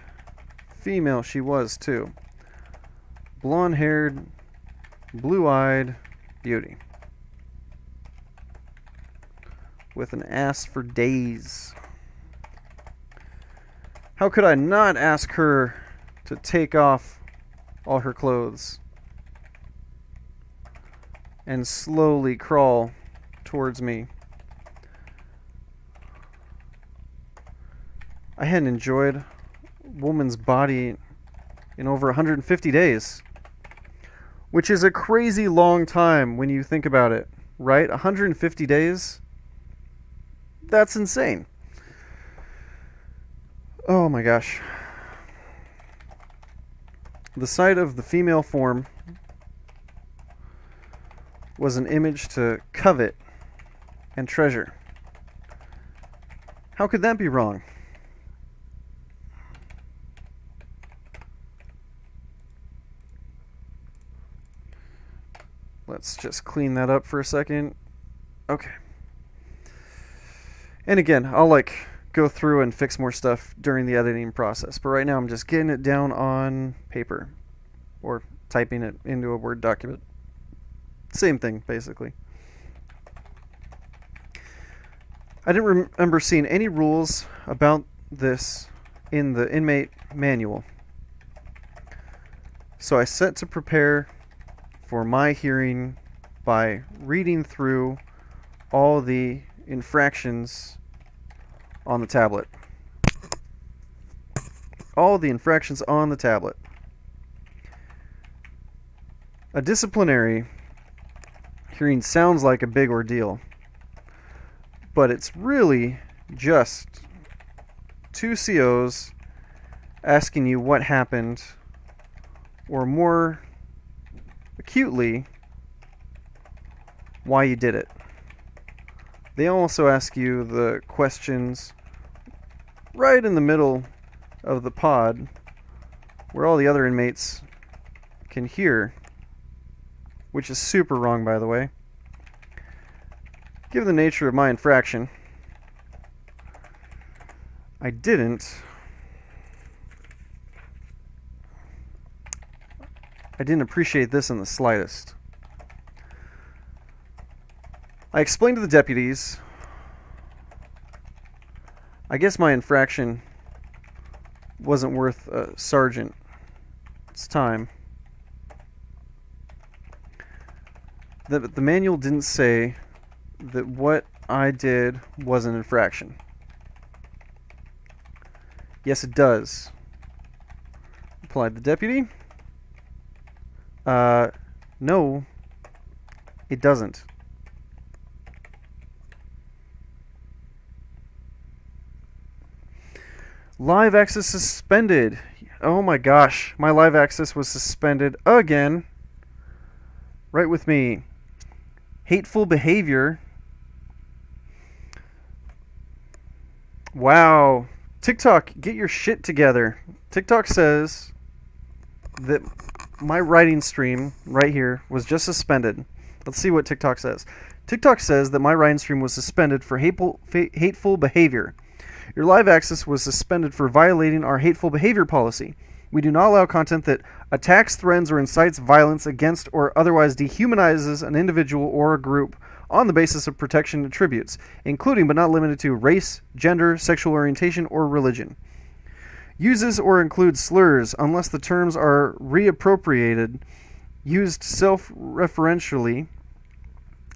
female she was, too. Blonde-haired, blue-eyed beauty. With an ass for days. How could I not ask her to take off all her clothes and slowly crawl towards me? I hadn't enjoyed a woman's body in over 150 days, which is a crazy long time when you think about it, right? 150 days? That's insane. Oh my gosh. The sight of the female form was an image to covet and treasure. How could that be wrong? Let's just clean that up for a second. Okay. And again, I'll go through and fix more stuff during the editing process. But right now I'm just getting it down on paper or typing it into a Word document. Same thing, basically. I didn't remember seeing any rules about this in the inmate manual. So I set to prepare for my hearing by reading through all the infractions on the tablet. All the infractions on the tablet. A disciplinary hearing sounds like a big ordeal, but it's really just two COs asking you what happened, or more acutely, why you did it. They also ask you the questions right in the middle of the pod where all the other inmates can hear, which is super wrong, by the way. Given the nature of my infraction, I didn't appreciate this in the slightest. I explained to the deputies, I guess my infraction wasn't worth a sergeant's time. The manual didn't say that what I did was an infraction. Yes, it does, replied the deputy. No, it doesn't. Live access suspended. Oh my gosh, my live access was suspended again. Right with me. Hateful behavior. Wow. TikTok, get your shit together. TikTok says that my writing stream right here was just suspended. Let's see what TikTok says. TikTok says that my writing stream was suspended for hateful behavior. Your live access was suspended for violating our hateful behavior policy. We do not allow content that attacks, threatens, or incites violence against or otherwise dehumanizes an individual or a group on the basis of protection attributes, including but not limited to race, gender, sexual orientation, or religion. Uses or includes slurs unless the terms are reappropriated, used self-referentially,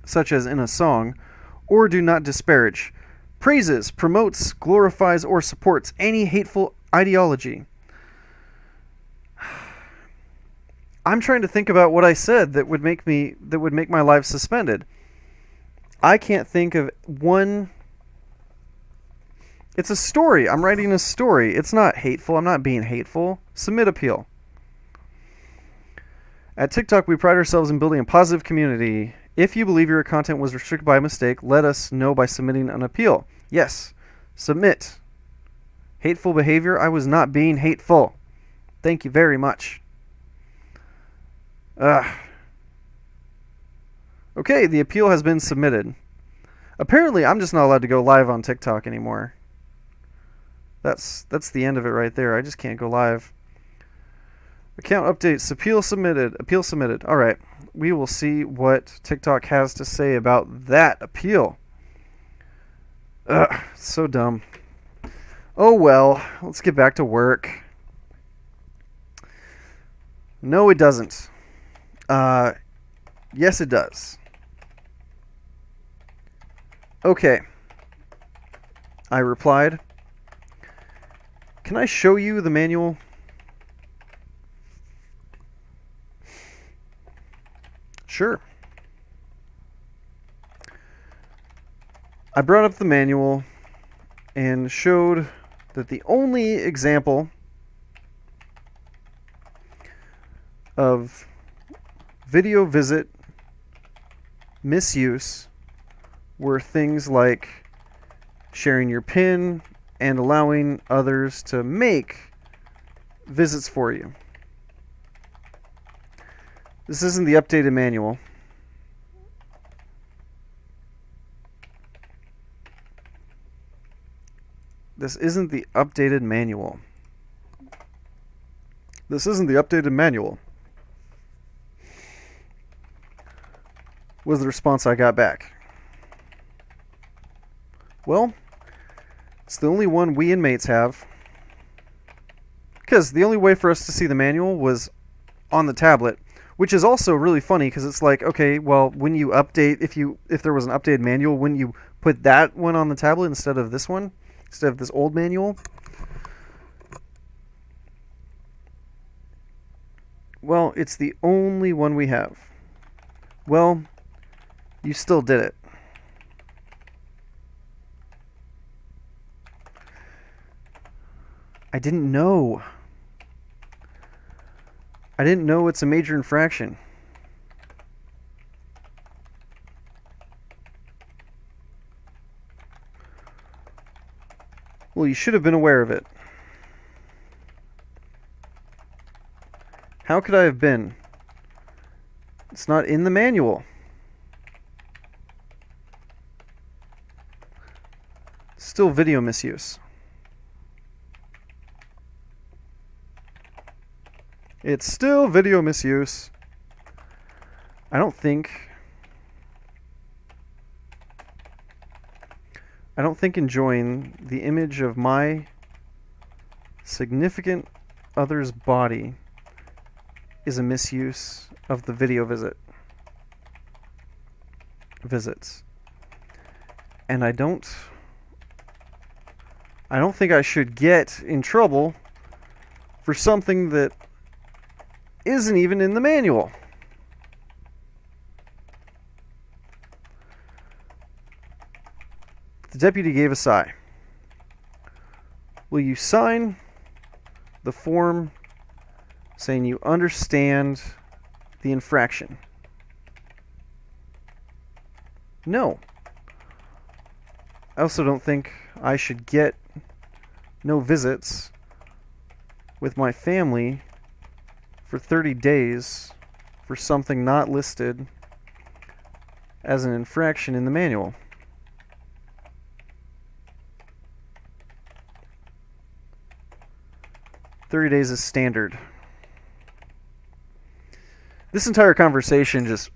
such as in a song, or do not disparage. Praises, promotes, glorifies, or supports any hateful ideology. I'm trying to think about what I said that would make my life suspended. I can't think of one. It's a story. I'm writing a story. It's not hateful. I'm not being hateful. Submit appeal. At TikTok, we pride ourselves in building a positive community. If you believe your content was restricted by mistake, let us know by submitting an appeal. Yes, submit. Hateful behavior. I was not being hateful. Thank you very much. Okay, the appeal has been submitted. Apparently, I'm just not allowed to go live on TikTok anymore. That's the end of it right there. I just can't go live. Account updates. Appeal submitted. Appeal submitted. All right. We will see what TikTok has to say about that appeal. Ugh, so dumb. Oh well. Let's get back to work. No, it doesn't. Yes, it does. Okay. I replied. Can I show you the manual? Sure. I brought up the manual and showed that the only example of video visit misuse were things like sharing your PIN and allowing others to make visits for you. This isn't the updated manual. This isn't the updated manual. This isn't the updated manual. Was the response I got back. Well, it's the only one we inmates have. Because the only way for us to see the manual was on the tablet, which is also really funny because it's like, okay, well, when you update, if there was an updated manual, wouldn't you put that one on the tablet instead of this one? Instead of this old manual? Well, it's the only one we have. Well, you still did it. I didn't know. I didn't know it's a major infraction. Well, you should have been aware of it. How could I have been? It's not in the manual. Still video misuse. It's still video misuse. I don't think enjoying the image of my significant other's body is a misuse of the video visits. And I don't think I should get in trouble for something that isn't even in the manual. The deputy gave a sigh. Will you sign the form saying you understand the infraction? No. I also don't think I should get no visits with my family for 30 days for something not listed as an infraction in the manual. "30 days is standard." This entire conversation just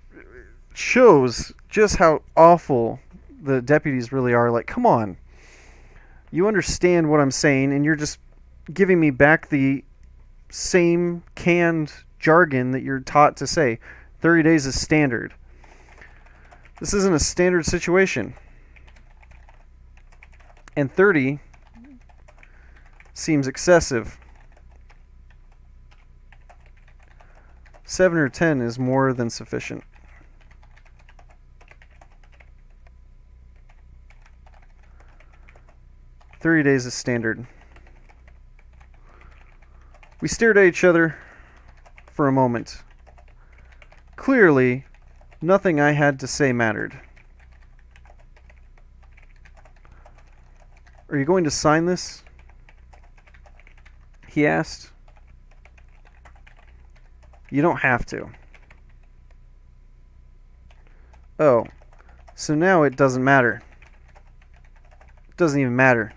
shows just how awful the deputies really are. Like, come on. You understand what I'm saying, and you're just giving me back the same canned jargon that you're taught to say. 30 days is standard. This isn't a standard situation. And 30 seems excessive. 7 or 10 is more than sufficient. "30 days is standard." We stared at each other for a moment. Clearly, nothing I had to say mattered. "Are you going to sign this?" he asked. "You don't have to." "Oh, so now it doesn't matter." "It doesn't even matter."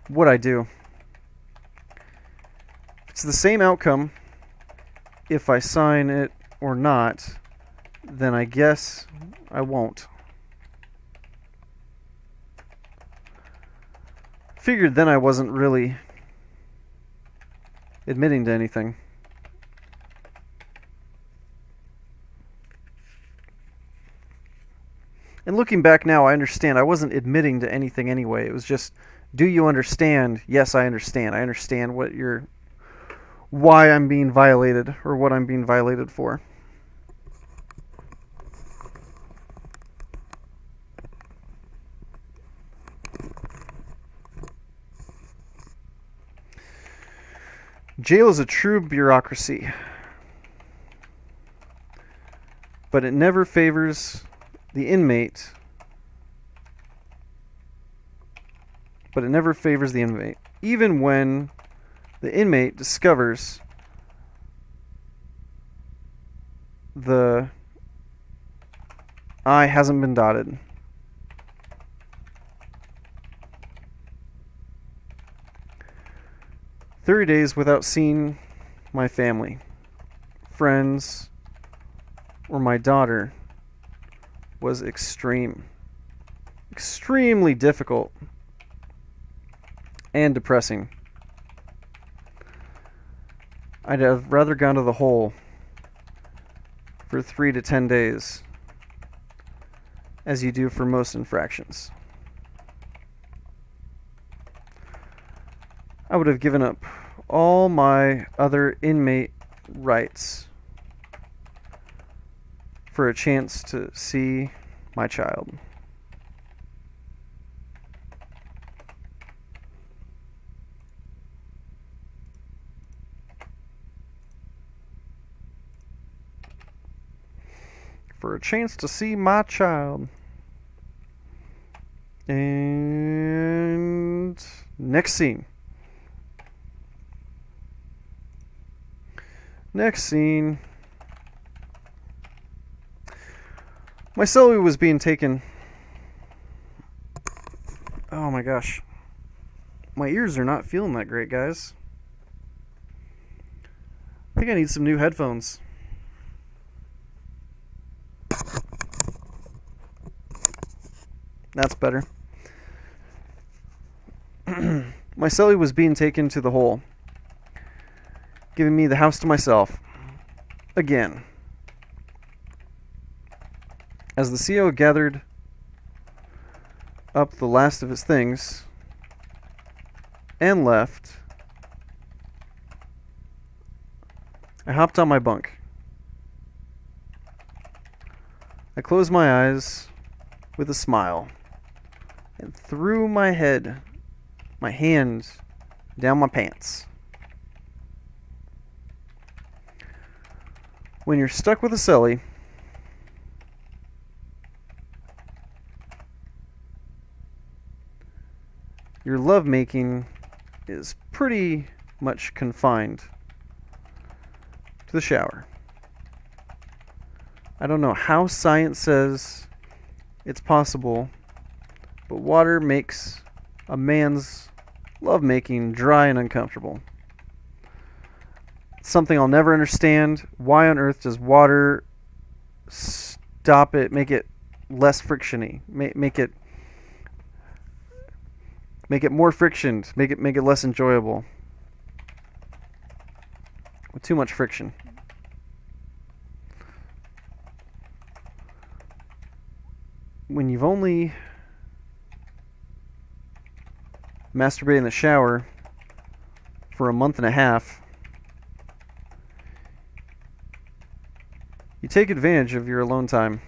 what I do. It's the same outcome if I sign it or not, then I guess I won't. Figured then I wasn't really admitting to anything. And looking back now, I understand I wasn't admitting to anything anyway. It was just, do you understand? Yes, I understand. I understand why I'm being violated, or what I'm being violated for. Jail is a true bureaucracy, but it never favors the inmate. Even when the inmate discovers the I hasn't been dotted. "30 days without seeing my family, friends, or my daughter was extremely difficult and depressing. I'd have rather gone to the hole for 3 to 10 days, as you do for most infractions. I would have given up all my other inmate rights for a chance to see my child." For a chance to see my child. And next scene. My cellie was being taken. Oh my gosh. My ears are not feeling that great, guys. I think I need some new headphones. That's better. My cellie was being taken to the hole, giving me the house to myself. Again. As the CO gathered up the last of his things and left, I hopped on my bunk. I closed my eyes with a smile and threw my hands down my pants. When you're stuck with a cellie, your lovemaking is pretty much confined to the shower. I don't know how science says it's possible, but water makes a man's lovemaking dry and uncomfortable. Something I'll never understand. Why on earth does water stop it, make it less frictiony, make it more frictioned, make it less enjoyable with too much friction? When you've only masturbated in the shower for a month and a half, you take advantage of your alone time.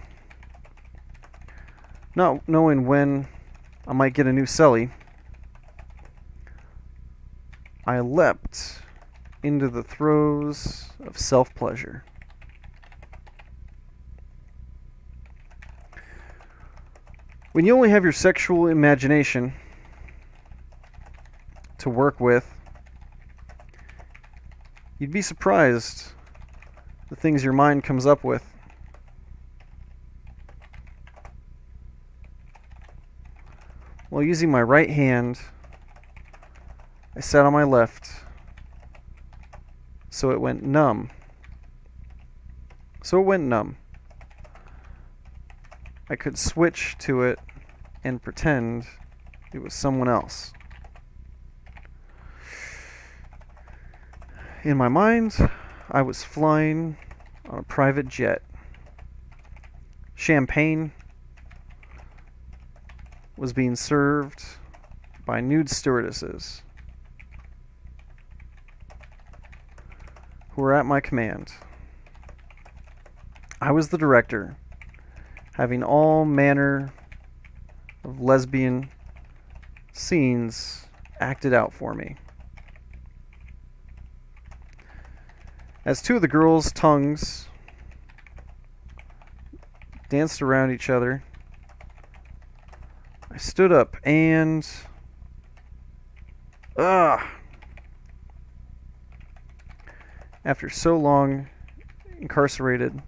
Not knowing when I might get a new cellie, I leapt into the throes of self-pleasure. When you only have your sexual imagination to work with, you'd be surprised the things your mind comes up with. While using my right hand I sat on my left, so it went numb. I could switch to it and pretend it was someone else. In my mind, I was flying on a private jet. Champagne was being served by nude stewardesses who were at my command. I was the director, having all manner of lesbian scenes acted out for me. As two of the girls' tongues danced around each other, I stood up and... After so long incarcerated,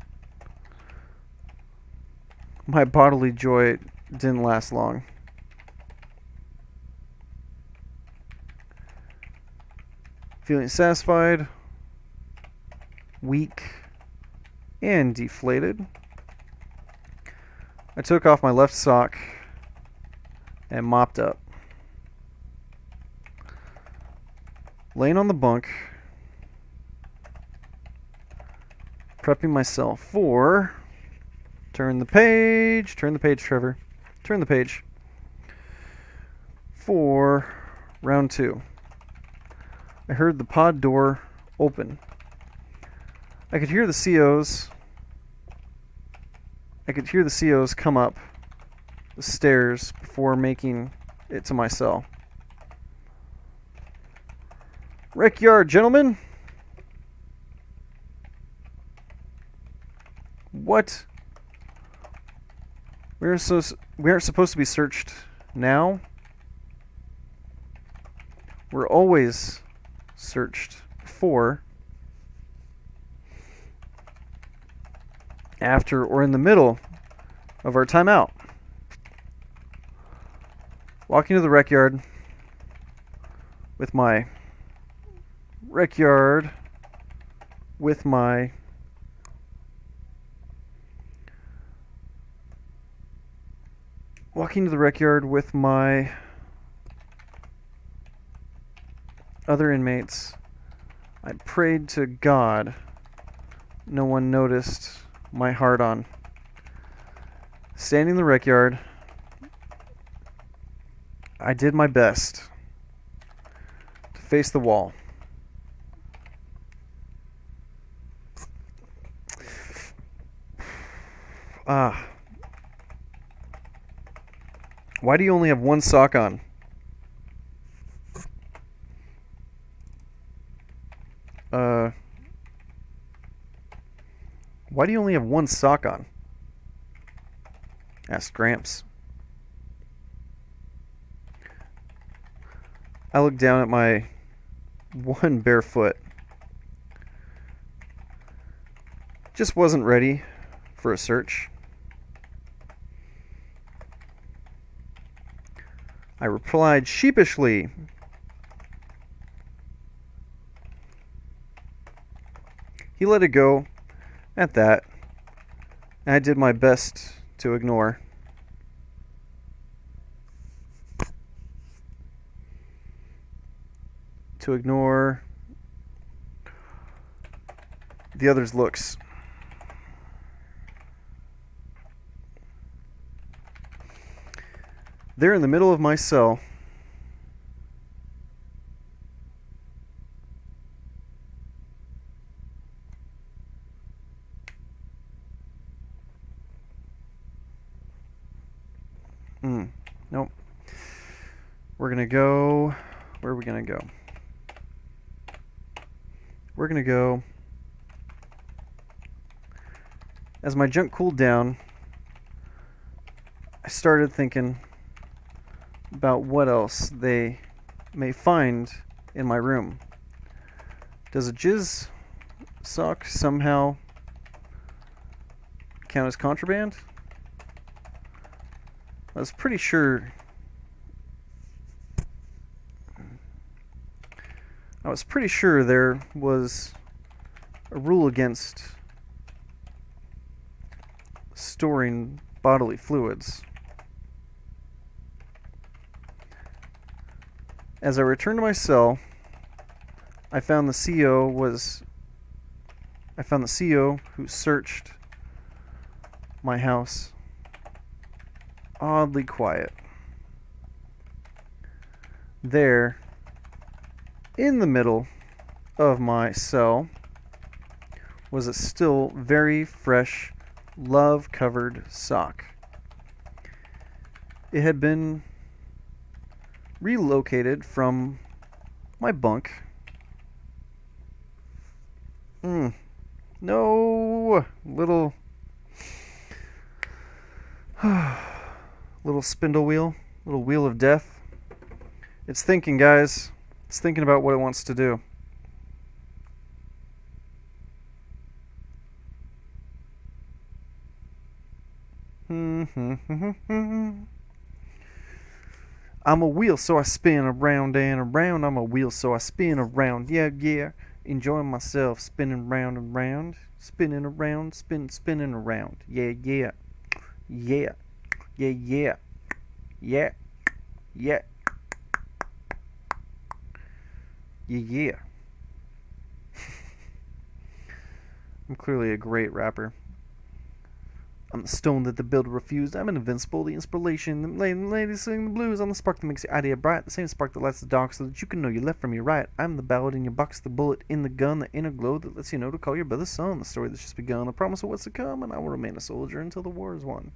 my bodily joy didn't last long. Feeling satisfied, weak, and deflated, I took off my left sock and mopped up. Laying on the bunk, prepping myself for... Turn the page, Trevor. Turn the page. For round 2. I heard the pod door open. I could hear the COs. Come up the stairs before making it to my cell. Rec yard, gentlemen. What? We aren't supposed to be searched now. We're always searched before, after, or in the middle of our timeout. Walking to the rec yard with my other inmates, I prayed to God no one noticed my hard-on. Standing in the rec yard, I did my best to face the wall. Why do you only have one sock on? Why do you only have one sock on? Asked Gramps. I looked down at my one bare foot. Just wasn't ready for a search. I replied sheepishly. He let it go at that, and I did my best to ignore. The other's looks. There in the middle of my cell, nope. We're gonna go. Where are we gonna go? We're gonna go. As my junk cooled down, I started thinking about what else they may find in my room. Does a jizz sock somehow count as contraband? I was pretty sure I was pretty sure there was a rule against storing bodily fluids. As I returned to my cell, I found the CO who searched my house oddly quiet. There, in the middle of my cell, was a still very fresh, love-covered sock. It had been relocated from my bunk. No, little spindle wheel, little wheel of death. It's thinking, guys. It's thinking about what it wants to do. I'm a wheel, so I spin around and around. I'm a wheel, so I spin around. Yeah, yeah. Enjoying myself, spinning round and round. Spinning around, spinning around. Yeah, yeah. Yeah. Yeah, yeah. Yeah. Yeah. Yeah, yeah. I'm clearly a great rapper. I'm the stone that the builder refused. I'm invincible, the inspiration. The ladies sing the blues. I'm the spark that makes the idea bright. The same spark that lights the dark so that you can know your left from your right. I'm the ballad in your box, the bullet in the gun, the inner glow that lets you know to call your brother son. The story that's just begun, the promise of what's to come, and I will remain a soldier until the war is won.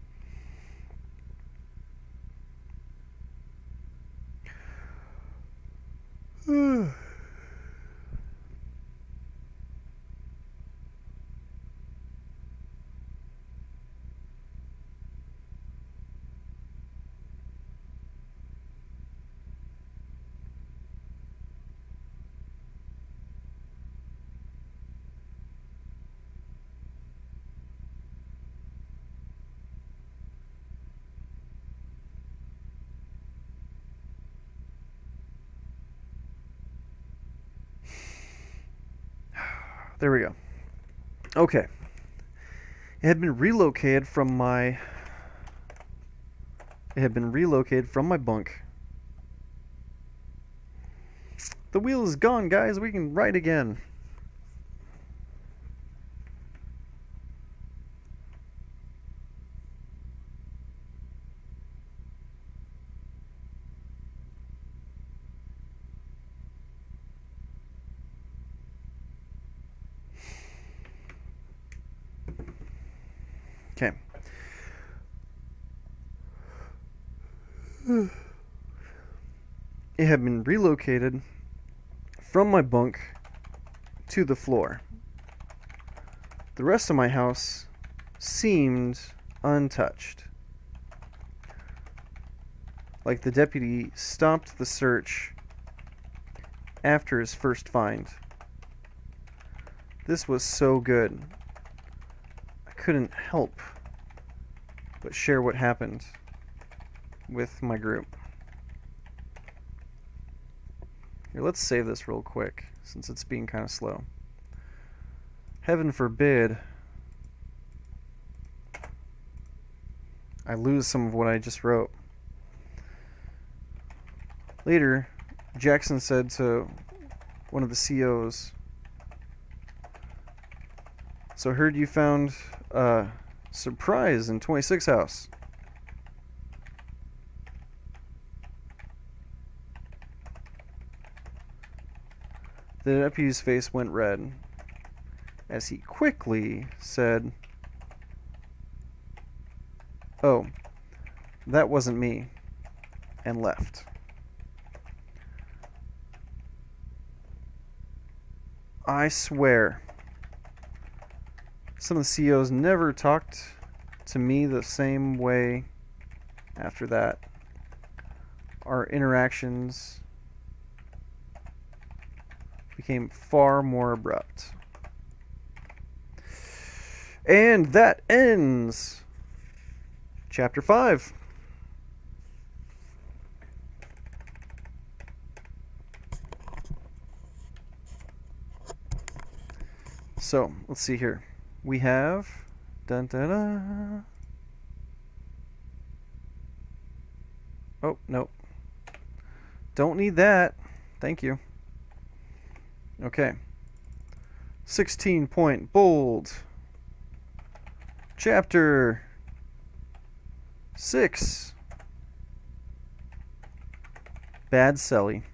There we go. Okay. It had been relocated from my bunk. The wheel is gone, guys. We can write again. Okay. It had been relocated from my bunk to the floor. The rest of my house seemed untouched. Like the deputy stopped the search after his first find. This was so good. I couldn't help but share what happened with my group. Here, let's save this real quick, since it's being kind of slow. Heaven forbid I lose some of what I just wrote. Later, Jackson said to one of the COs, "So I heard you found a surprise in 26 house." The deputy's face went red as he quickly said, "Oh, that wasn't me," and left. I swear, some of the COs never talked to me the same way after that. Our interactions became far more abrupt. And that ends Chapter 5. So let's see here. We have. Dun, dun, dun. Oh, no. Don't need that. Thank you. Okay. 16-point bold. Chapter 6. Bad Celly.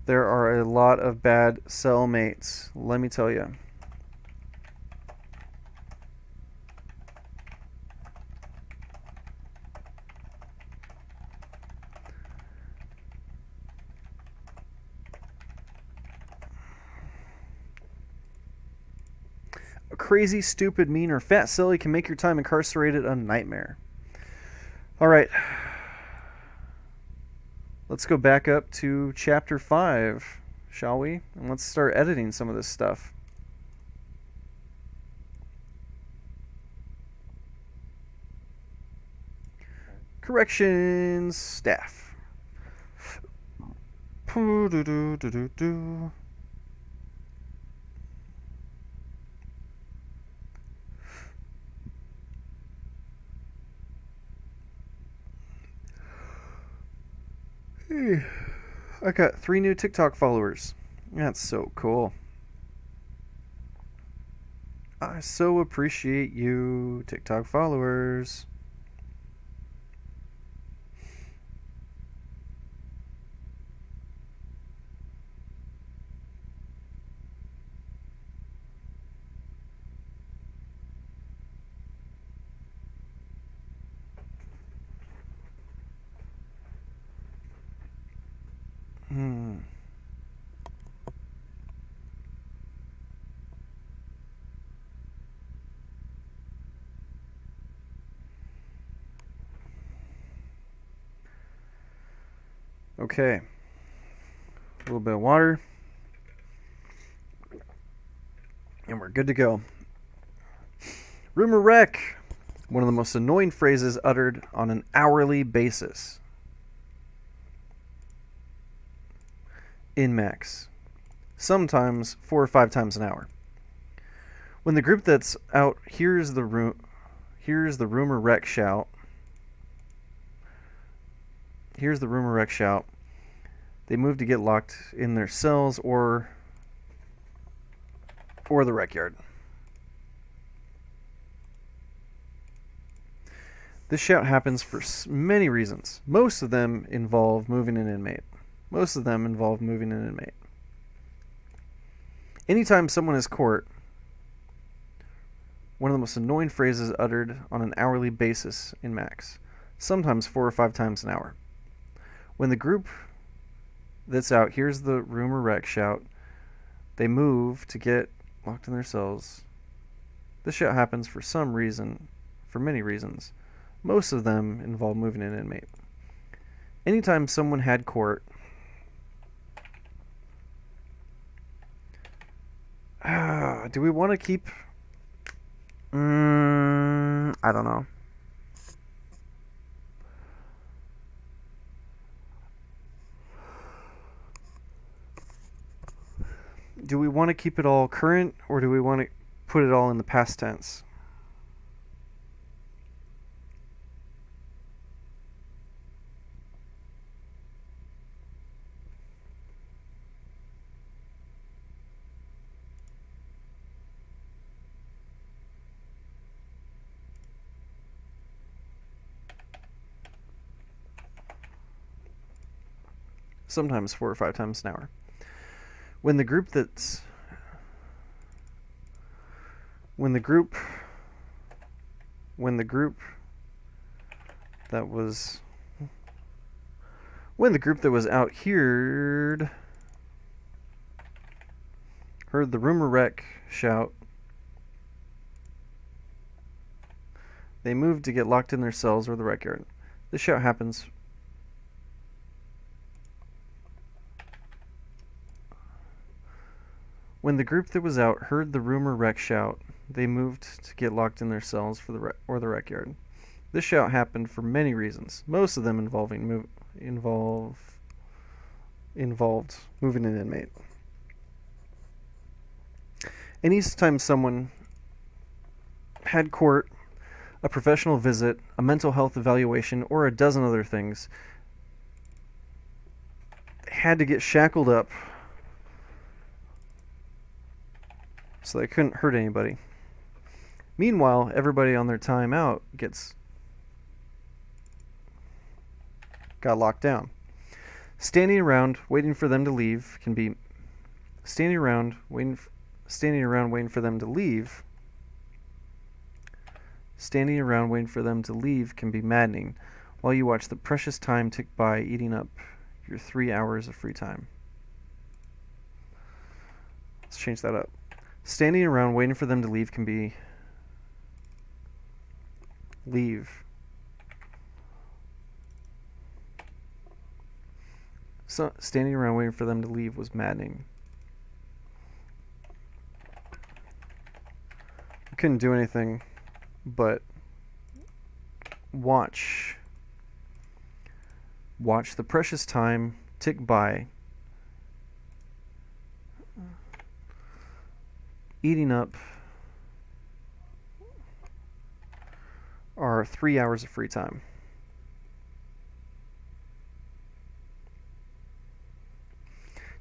There are a lot of bad cellmates, let me tell you. A crazy, stupid, mean, or fat silly can make your time incarcerated a nightmare. All right. Let's go back up to chapter 5, shall we? And let's start editing some of this stuff. Corrections staff. I got 3 new TikTok followers. That's so cool. I so appreciate you, TikTok followers. Okay. A little bit of water. And we're good to go. Rumor wreck. One of the most annoying phrases uttered on an hourly basis. In max. Sometimes 4 or 5 times an hour. When the group that's out hears the rumor wreck shout. Here's the rumor wreck shout. They move to get locked in their cells or the rec yard. This shout happens for many reasons. Most of them involve moving an inmate. Anytime someone is court, one of the most annoying phrases uttered on an hourly basis in max. Sometimes 4 or 5 times an hour. When the group that's out hears the rumor wreck shout, they move to get locked in their cells. This shout happens for many reasons. Most of them involve moving an inmate. Anytime someone had court, do we want to keep... I don't know. Do we want to keep it all current, or do we want to put it all in the past tense? Sometimes 4 or 5 times an hour. When the group that was out heard the rumor wreck shout, they moved to get locked in their cells or the rec yard. This shout happens when the group that was out heard the rumor wreck shout, they moved to get locked in their cells or the rec yard. This shout happened for many reasons. Most of them involve involved moving an inmate. Anytime someone had court, a professional visit, a mental health evaluation, or a dozen other things, they had to get shackled up so they couldn't hurt anybody. Meanwhile, everybody on their time out got locked down. Standing around waiting for them to leave can be standing around waiting for them to leave. Standing around waiting for them to leave can be maddening while you watch the precious time tick by, eating up your 3 hours of free time. Let's change that up. Standing around waiting for them to leave can be leave. So, standing around waiting for them to leave was maddening. I couldn't do anything but watch the precious time tick by, eating up our 3 hours of free time.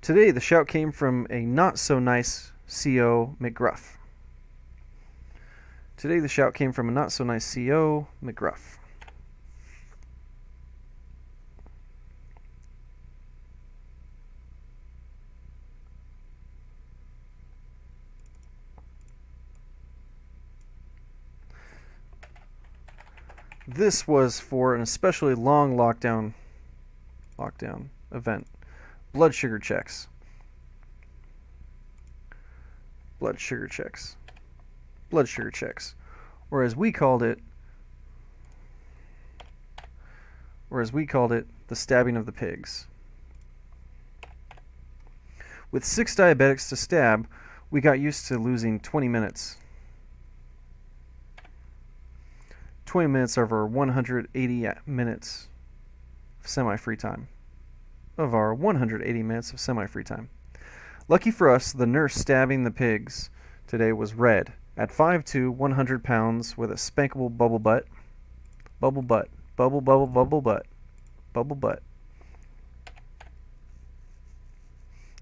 Today, the shout came from a not-so-nice CO McGruff. Today, the shout came from a not-so-nice CO McGruff. This was for an especially long lockdown event. Blood sugar checks. Blood sugar checks. Blood sugar checks. Or as we called it, the stabbing of the pigs. With 6 diabetics to stab, we got used to losing 20 minutes. 20 minutes of our 180 minutes of semi-free time. Lucky for us, the nurse stabbing the pigs today was red, at 5'2", 100 pounds, with a spankable bubble butt. Bubble butt. Bubble, bubble, bubble butt. Bubble butt.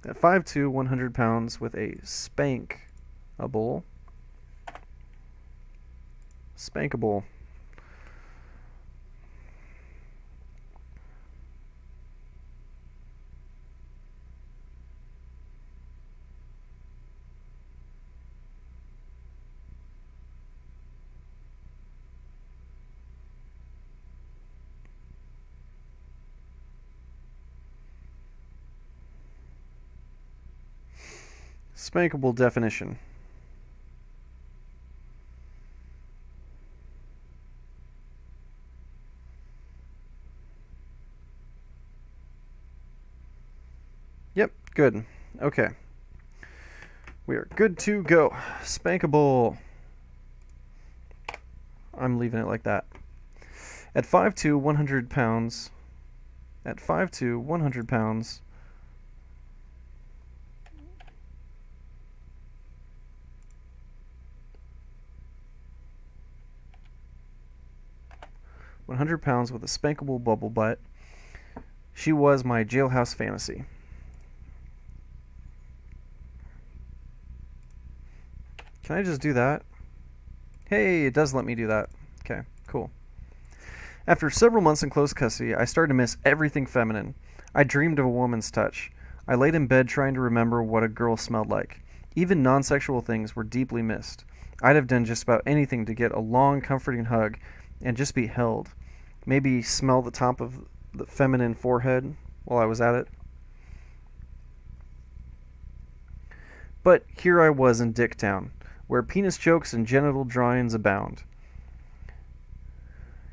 At 5'2", 100 pounds, with a spankable. Spankable definition. Yep, good. Okay. We are good to go. Spankable. I'm leaving it like that. At 5'2", 100 pounds. At 5'2", 100 pounds. 100 pounds with a spankable bubble butt. She was my jailhouse fantasy. Can I just do that? Hey, it does let me do that. Okay, cool. After several months in close custody, I started to miss everything feminine. I dreamed of a woman's touch. I laid in bed trying to remember what a girl smelled like. Even non-sexual things were deeply missed. I'd have done just about anything to get a long, comforting hug and just be held. Maybe smell the top of the feminine forehead while I was at it. But here I was in Dicktown, where penis jokes and genital drawings abound.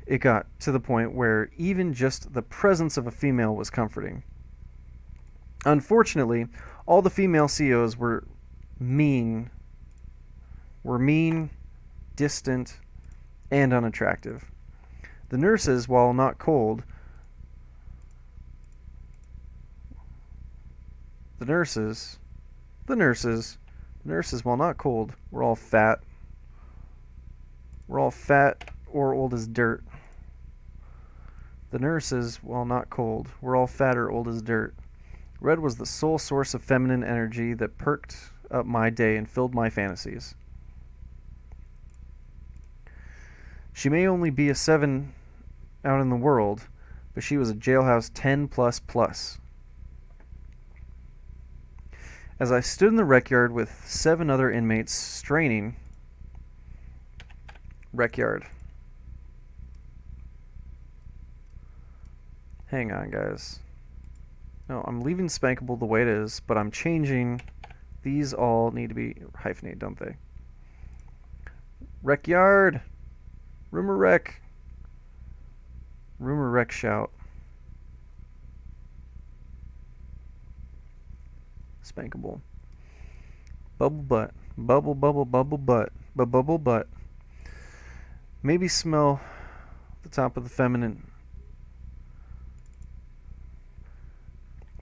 It got to the point where even just the presence of a female was comforting. Unfortunately, all the female COs were mean, distant, and unattractive. The nurses, while not cold, The nurses, the nurses, the nurses, while not cold, were all fat. We're all fat or old as dirt. The nurses, while not cold, were all fat or old as dirt. Red was the sole source of feminine energy that perked up my day and filled my fantasies. She may only be a 7 out in the world, but she was a jailhouse 10 plus plus. As I stood in the rec yard with 7 other inmates straining... Rec yard. Hang on, guys. No, I'm leaving Spankable the way it is, but I'm changing. These all need to be hyphenated, don't they? Rec yard. Rumor rec. Rumor rec shout. Spankable. Bubble butt. Bubble bubble bubble butt. Bubble butt. Maybe smell the top of the feminine.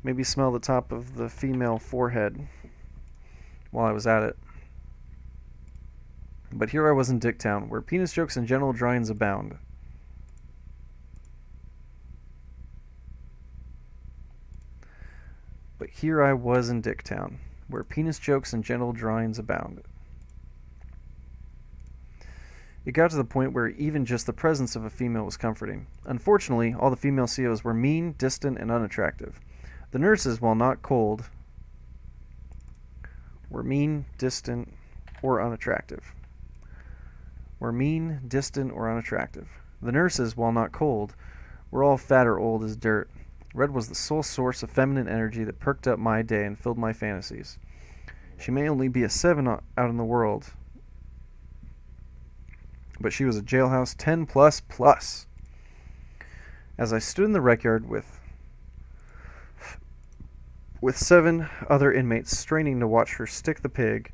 Maybe smell the top of the female forehead while I was at it. But here I was in Dicktown, where penis jokes and general drawings abound. But here I was in Dicktown, where penis jokes and general drawings abound. It got to the point where even just the presence of a female was comforting. Unfortunately, all the female COs were mean, distant, and unattractive. The nurses, while not cold, were mean, distant, or unattractive. Were mean, distant, or unattractive. The nurses, while not cold, were all fat or old as dirt. Red was the sole source of feminine energy that perked up my day and filled my fantasies. She may only be a 7 out in the world, but she was a jailhouse 10 plus plus. As I stood in the rec yard with 7 other inmates straining to watch her stick the pig,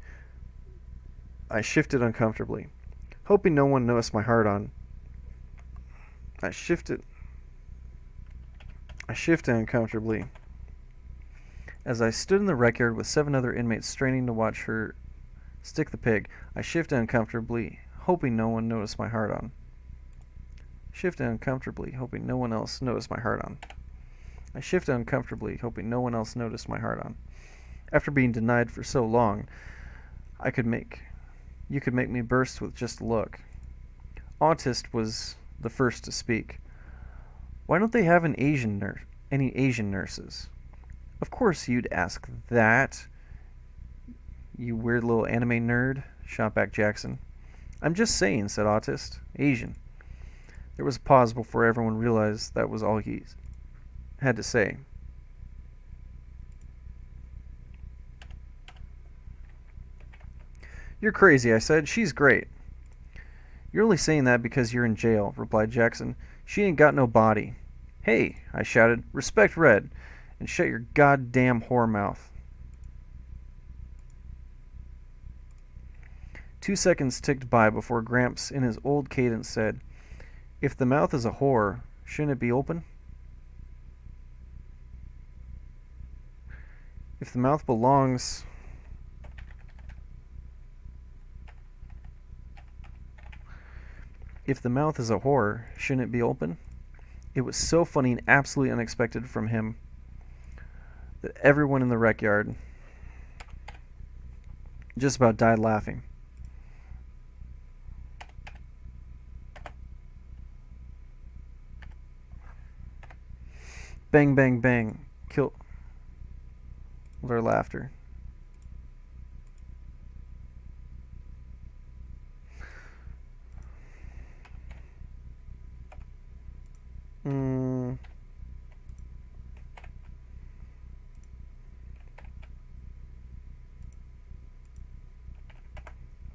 I shifted uncomfortably, hoping no one noticed my hard-on. I shifted uncomfortably. As I stood in the rec yard with 7 other inmates straining to watch her stick the pig, I shifted uncomfortably, hoping no one noticed my hard-on. Shifted uncomfortably, hoping no one else noticed my hard-on. I shifted uncomfortably, hoping no one else noticed my hard-on. After being denied for so long, you could make me burst with just a look. Autist was the first to speak. Why don't they have any Asian nurses? Of course you'd ask that, you weird little anime nerd, shot back Jackson. I'm just saying, said Autist. Asian. There was a pause before everyone realized that was all he had to say. You're crazy, I said. She's great. You're only saying that because you're in jail, replied Jackson. She ain't got no body. Hey, I shouted, respect Red, and shut your goddamn whore mouth. 2 seconds ticked by before Gramps, in his old cadence, said, If the mouth is a whore, shouldn't it be open? If the mouth belongs... If the mouth is a whore, shouldn't it be open? It was so funny and absolutely unexpected from him that everyone in the rec yard just about died laughing. Bang, bang, bang. Kill their laughter.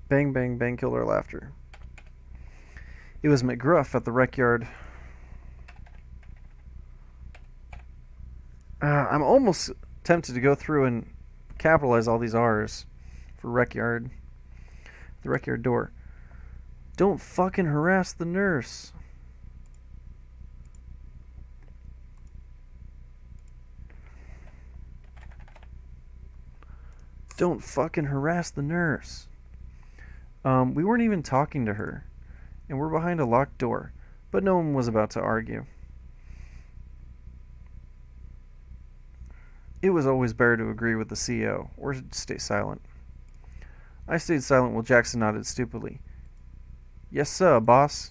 Bang, bang, bang, kill their laughter. It was McGruff at the rec yard. I'm almost tempted to go through and capitalize all these R's for rec yard. The rec yard door. Don't fucking harass the nurse. Don't fucking harass the nurse. We weren't even talking to her, and we're behind a locked door, but no one was about to argue. It was always better to agree with the CEO, or stay silent. I stayed silent while Jackson nodded stupidly. Yes, sir, boss.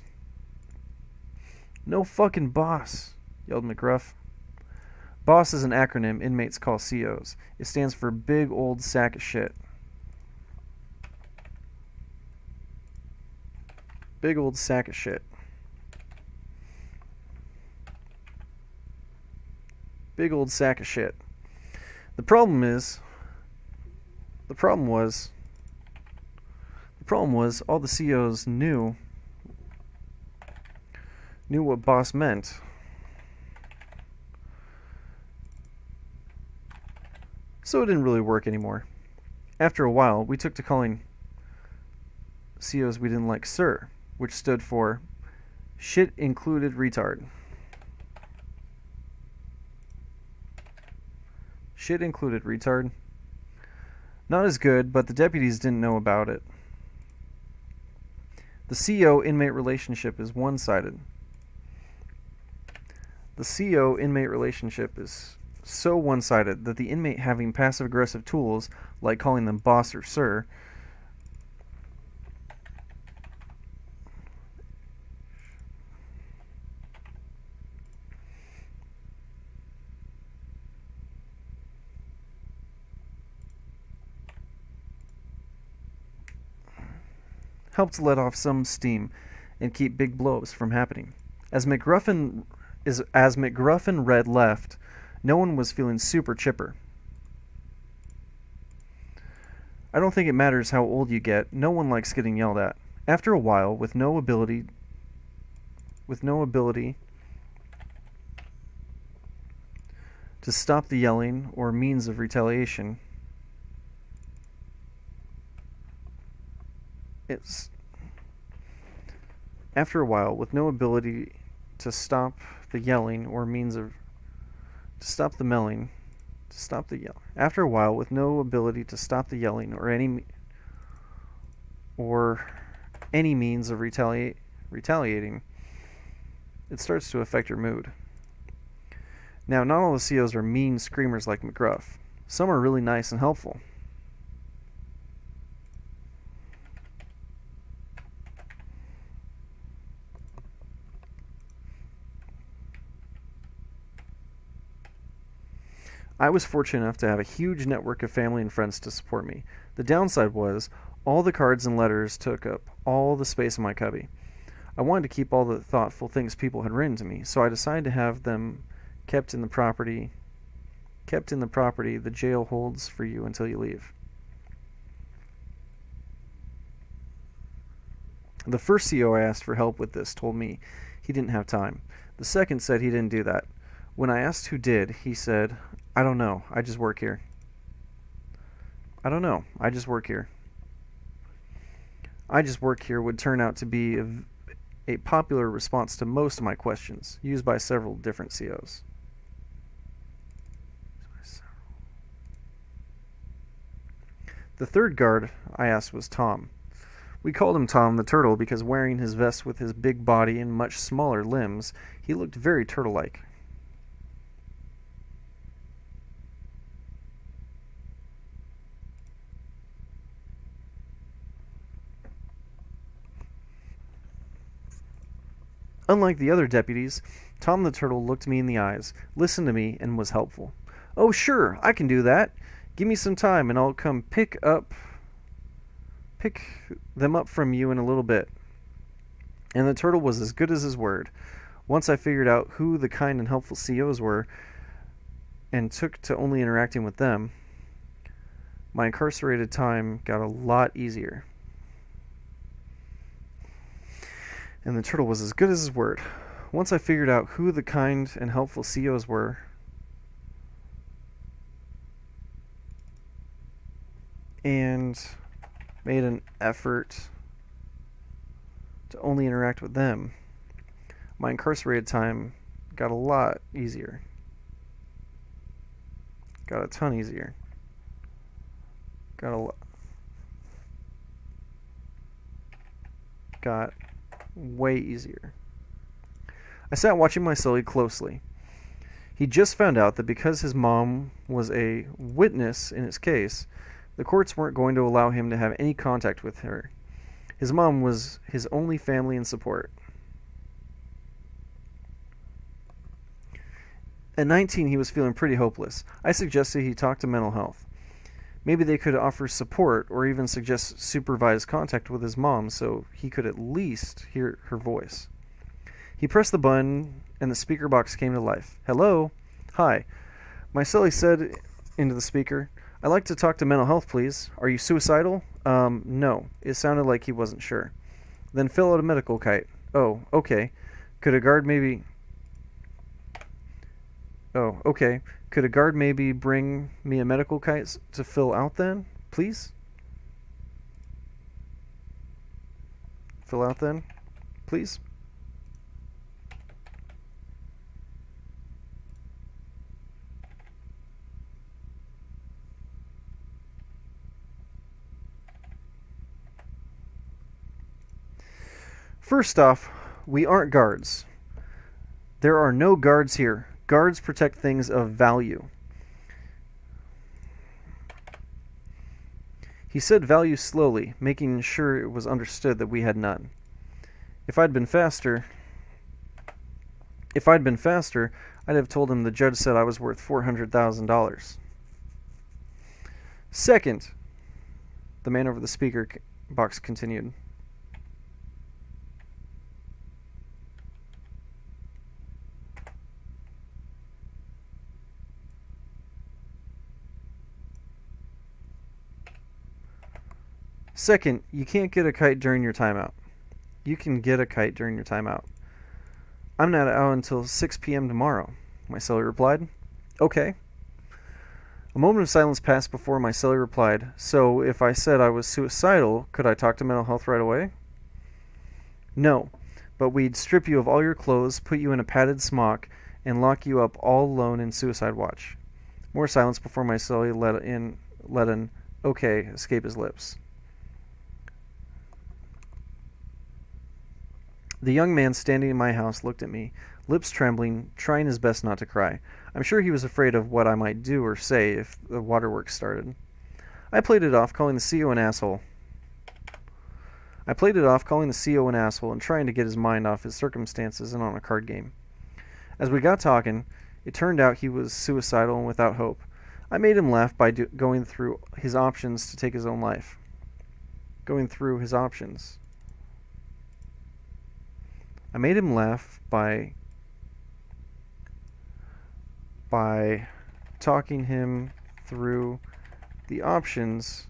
No fucking boss, yelled McGruff. BOSS is an acronym inmates call COs. It stands for Big Old Sack of Shit. Big old sack of shit. Big old sack of shit. The problem was all the COs knew what boss meant. So it didn't really work anymore. After a while, we took to calling COs we didn't like sir, which stood for shit included retard. Shit included retard. Not as good, but the deputies didn't know about it. The CO-inmate relationship is one-sided. The CO-inmate relationship is so one-sided that the inmate having passive-aggressive tools, like calling them boss or sir, helped let off some steam and keep big blows from happening. As McGruff and Red left, no one was feeling super chipper. I don't think it matters how old you get. No one likes getting yelled at. After a while, with no ability to stop the yelling or means of retaliation, After a while, with no ability to stop the yelling or means of After a while, with no ability to stop the yelling or any means of retaliating, it starts to affect your mood. Now, not all the COs are mean screamers like McGruff. Some are really nice and helpful. I was fortunate enough to have a huge network of family and friends to support me. The downside was all the cards and letters took up all the space in my cubby. I wanted to keep all the thoughtful things people had written to me, so I decided to have them kept in the property the jail holds for you until you leave. The first CO I asked for help with this told me he didn't have time. The second said he didn't do that. When I asked who did, he said, I don't know, I just work here. I don't know, I just work here. I just work here would turn out to be a popular response to most of my questions, used by several different COs. The third guard I asked was Tom. We called him Tom the Turtle because wearing his vest with his big body and much smaller limbs, he looked very turtle-like. Unlike the other deputies, Tom the Turtle looked me in the eyes, listened to me, and was helpful. Oh, sure, I can do that. Give me some time, and I'll come pick them up from you in a little bit. And the Turtle was as good as his word. Once I figured out who the kind and helpful COs were, and took to only interacting with them, my incarcerated time got a lot easier. And the Turtle was as good as his word. Once I figured out who the kind and helpful COs were, and made an effort to only interact with them, my incarcerated time got a lot easier. Got a ton easier. got way easier. I sat watching my cellie closely. He just found out that because his mom was a witness in his case, the courts weren't going to allow him to have any contact with her. His mom was his only family and support. At 19, he was feeling pretty hopeless. I suggested he talk to mental health. Maybe they could offer support or even suggest supervised contact with his mom so he could at least hear her voice. He pressed the button and the speaker box came to life. Hello? Hi. My cellie said into the speaker, I'd like to talk to mental health, please. Are you suicidal? No. It sounded like he wasn't sure. Then fill out a medical kite. Oh, okay. Could a guard maybe... Oh, okay. Could a guard maybe bring me a medical kite to fill out then, please? Fill out then, please? First off, we aren't guards. There are no guards here. Guards protect things of value. He said value slowly, making sure it was understood that we had none. If I'd been faster, I'd have told him the judge said I was worth $400,000. Second, the man over the speaker box continued. Second, you can't get a kite during your timeout. You can get a kite during your timeout. I'm not out until 6 p.m. tomorrow, my cellie replied. Okay. A moment of silence passed before my cellie replied, so if I said I was suicidal, could I talk to mental health right away? No, but we'd strip you of all your clothes, put you in a padded smock, and lock you up all alone in suicide watch. More silence before my cellie let an okay escape his lips. The young man standing in my house looked at me, lips trembling, trying his best not to cry. I'm sure he was afraid of what I might do or say if the waterworks started. I played it off, calling the CO an asshole. And trying to get his mind off his circumstances and on a card game. As we got talking, it turned out he was suicidal and without hope. I made him laugh by going through his options to take his own life. I made him laugh by talking him through the options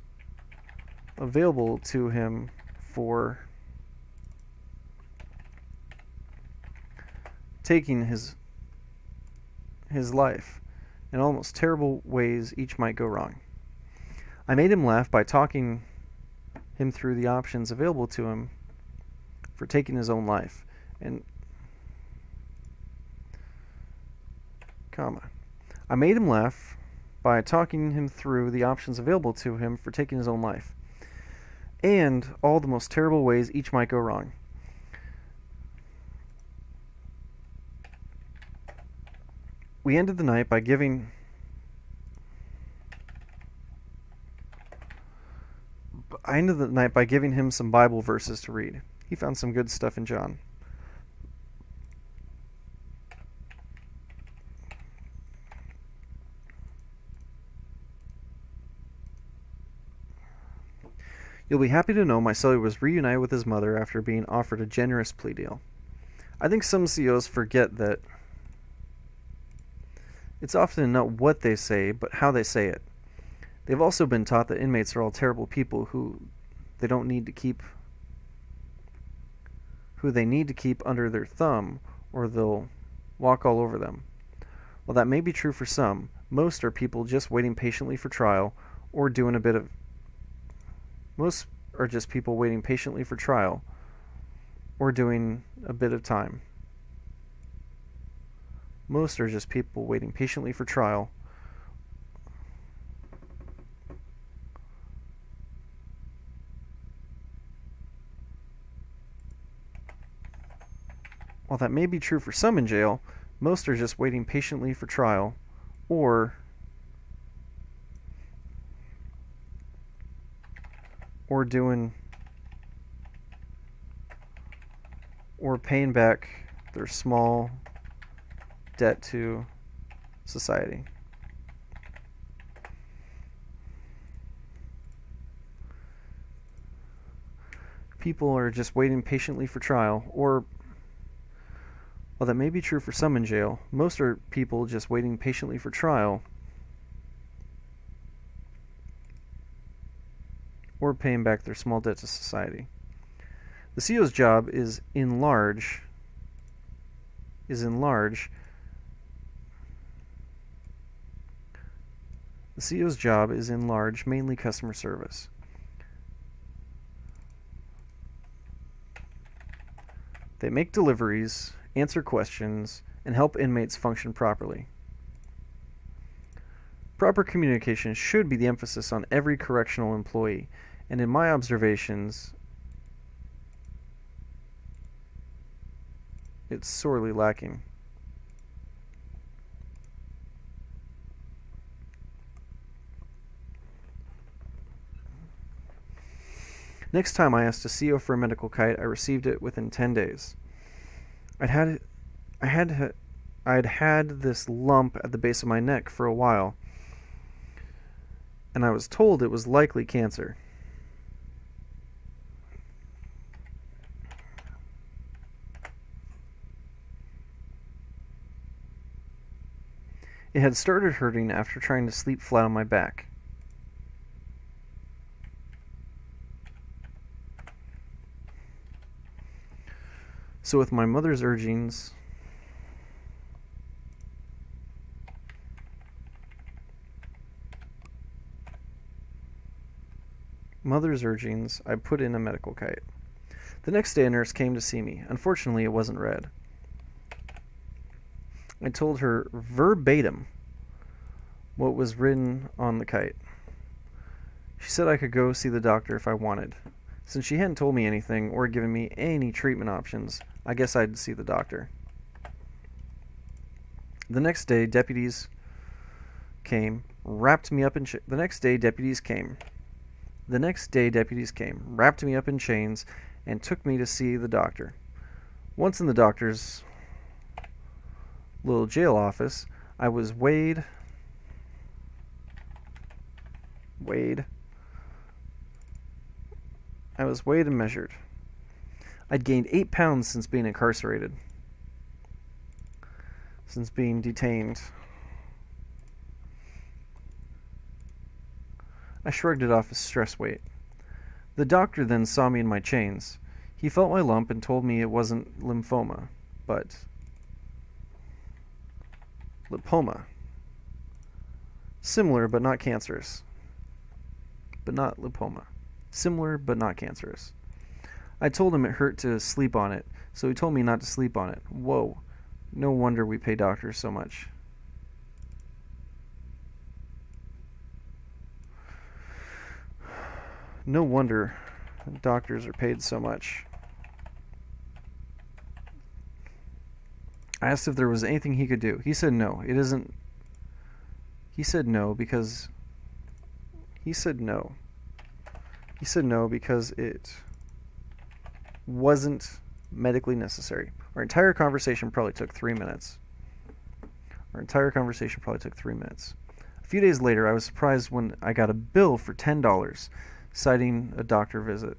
available to him for taking his life, in almost terrible ways each might go wrong. I made him laugh by talking him through the options available to him for taking his own life. I made him laugh by talking him through the options available to him for taking his own life, and all the most terrible ways each might go wrong. We ended the night by giving him some Bible verses to read. He found some good stuff in John. You'll be happy to know my cellie was reunited with his mother after being offered a generous plea deal. I think some COs forget that it's often not what they say, but how they say it. They've also been taught that inmates are all terrible people who they need to keep under their thumb, or they'll walk all over them. While that may be true for some, most are people just waiting patiently for trial, or doing a bit of Most are just people waiting patiently for trial or doing a bit of time. Most are just people waiting patiently for trial While that may be true for some in jail, most are just waiting patiently for trial or doing or paying back their small debt to society. People are just waiting patiently for trial, or, while that may be true for some in jail, most are people just waiting patiently for trial or paying back their small debt to society. The CEO's job is in large mainly customer service. They make deliveries, answer questions, and help inmates function properly. Proper communication should be the emphasis on every correctional employee, and in my observations, it's sorely lacking. Next time I asked a CEO for a medical kite, I received it within 10 days. I'd had this lump at the base of my neck for a while, and I was told it was likely cancer. It had started hurting after trying to sleep flat on my back. So with my mother's urgings, I put in a medical kite. The next day a nurse came to see me. Unfortunately, it wasn't red. I told her verbatim what was written on the kite. She said I could go see the doctor if I wanted. Since she hadn't told me anything or given me any treatment options, I guess I'd see the doctor. The next day, deputies came, wrapped me up in chains, and took me to see the doctor. Once in the doctor's little jail office, I was weighed and measured. I'd gained 8 pounds since being incarcerated. Since being detained. I shrugged it off as stress weight. The doctor then saw me in my chains. He felt my lump and told me it wasn't lymphoma, but lipoma. Similar but not cancerous. But not lipoma. Similar but not cancerous. I told him it hurt to sleep on it, so he told me not to sleep on it. Whoa, no wonder we pay doctors so much. No wonder doctors are paid so much. I asked if there was anything he could do. He said no. It isn't. He said no because it wasn't medically necessary. Our entire conversation probably took 3 minutes. A few days later, I was surprised when I got a bill for $10, citing a doctor visit.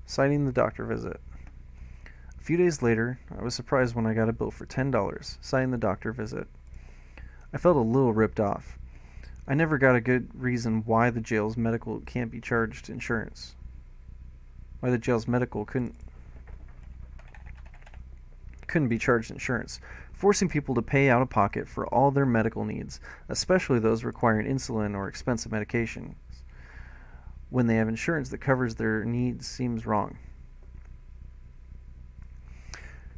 Citing the doctor visit. A few days later, I was surprised when I got a bill for $10, citing the doctor visit. I felt a little ripped off. I never got a good reason why the jail's medical can't be charged insurance. Why the jail's medical couldn't be charged insurance, forcing people to pay out of pocket for all their medical needs, especially those requiring insulin or expensive medications, when they have insurance that covers their needs seems wrong.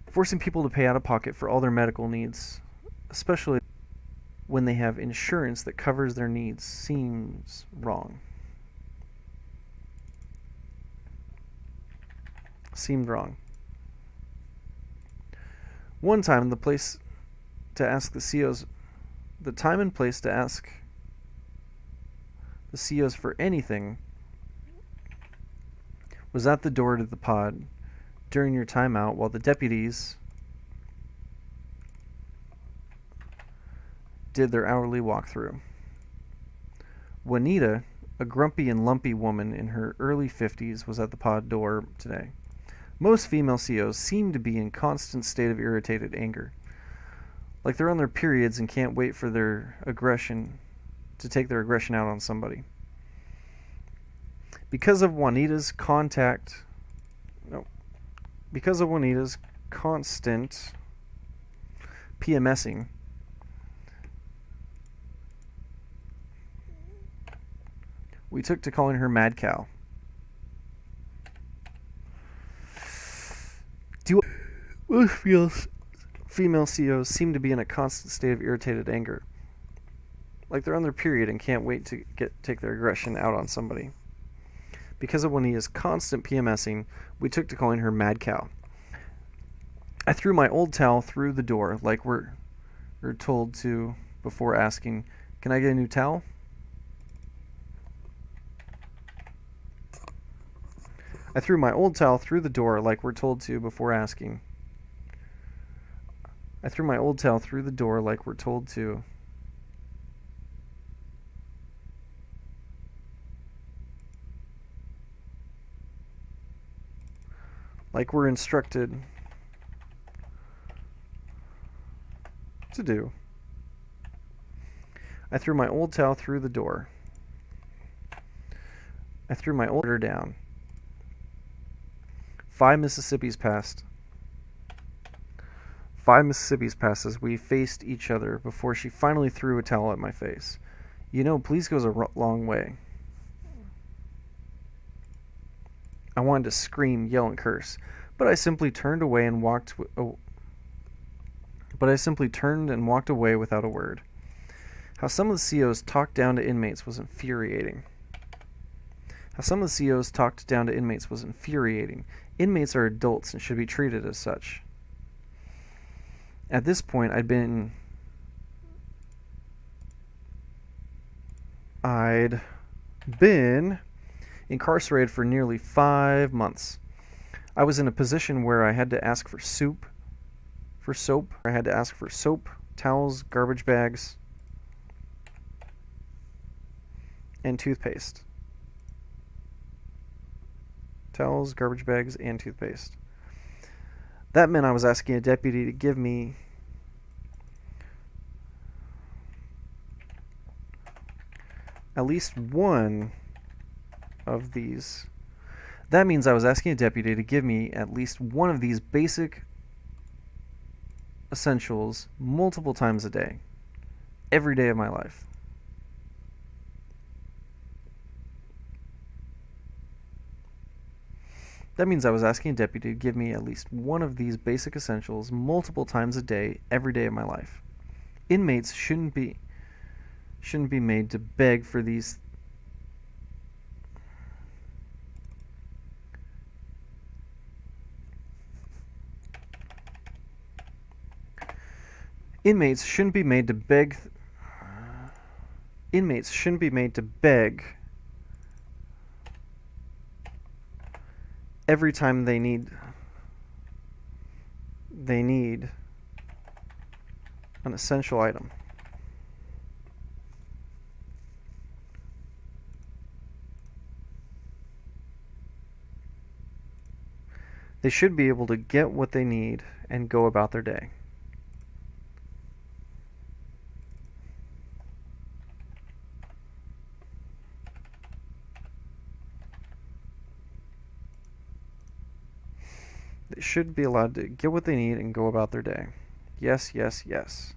Forcing people to pay out of pocket for all their medical needs, especially when they have insurance that covers their needs, seems wrong. seemed wrong. One time, the place to ask the CEOs, the time and place to ask the CEOs for anything was at the door to the pod during your timeout while the deputies did their hourly walkthrough. Juanita, a grumpy and lumpy woman in her early 50s, was at the pod door today. Most female CEOs seem to be in constant state of irritated anger, like they're on their periods and can't wait for their aggression to take their aggression out on somebody. Because of Juanita's constant PMSing, we took to calling her Mad Cow. Female CEOs seem to be in a constant state of irritated anger, like they're on their period and can't wait to take their aggression out on somebody. Because of Juanita's constant PMSing, we took to calling her Mad Cow. I threw my old towel through the door like we're told to before asking, "Can I get a new towel?" I threw my old towel through the door like we're told to before asking. I threw my old towel through the door like we're told to. Like we're instructed to do. I threw my old towel through the door. I threw my old order down. 5 Mississippis passed. 5 Mississippis passed as we faced each other before she finally threw a towel at my face. You know, please goes a long way. I wanted to scream, yell, and curse, but I simply turned away and walked away without a word. How some of the CEOs talked down to inmates was infuriating. Inmates are adults and should be treated as such. At this point, I'd been incarcerated for nearly 5 months. I was in a position where I had to ask for soap, towels, garbage bags, and toothpaste. That meant I was asking a deputy to give me at least one of these. That means I was asking a deputy to give me at least one of these basic essentials multiple times a day, every day of my life. That means I was asking a deputy to give me at least one of these basic essentials multiple times a day, every day of my life. Inmates shouldn't be made to beg for these Inmates shouldn't be made to beg every time they need an essential item. They should be able to get what they need and go about their day. They should be allowed to get what they need and go about their day. Yes, yes, yes.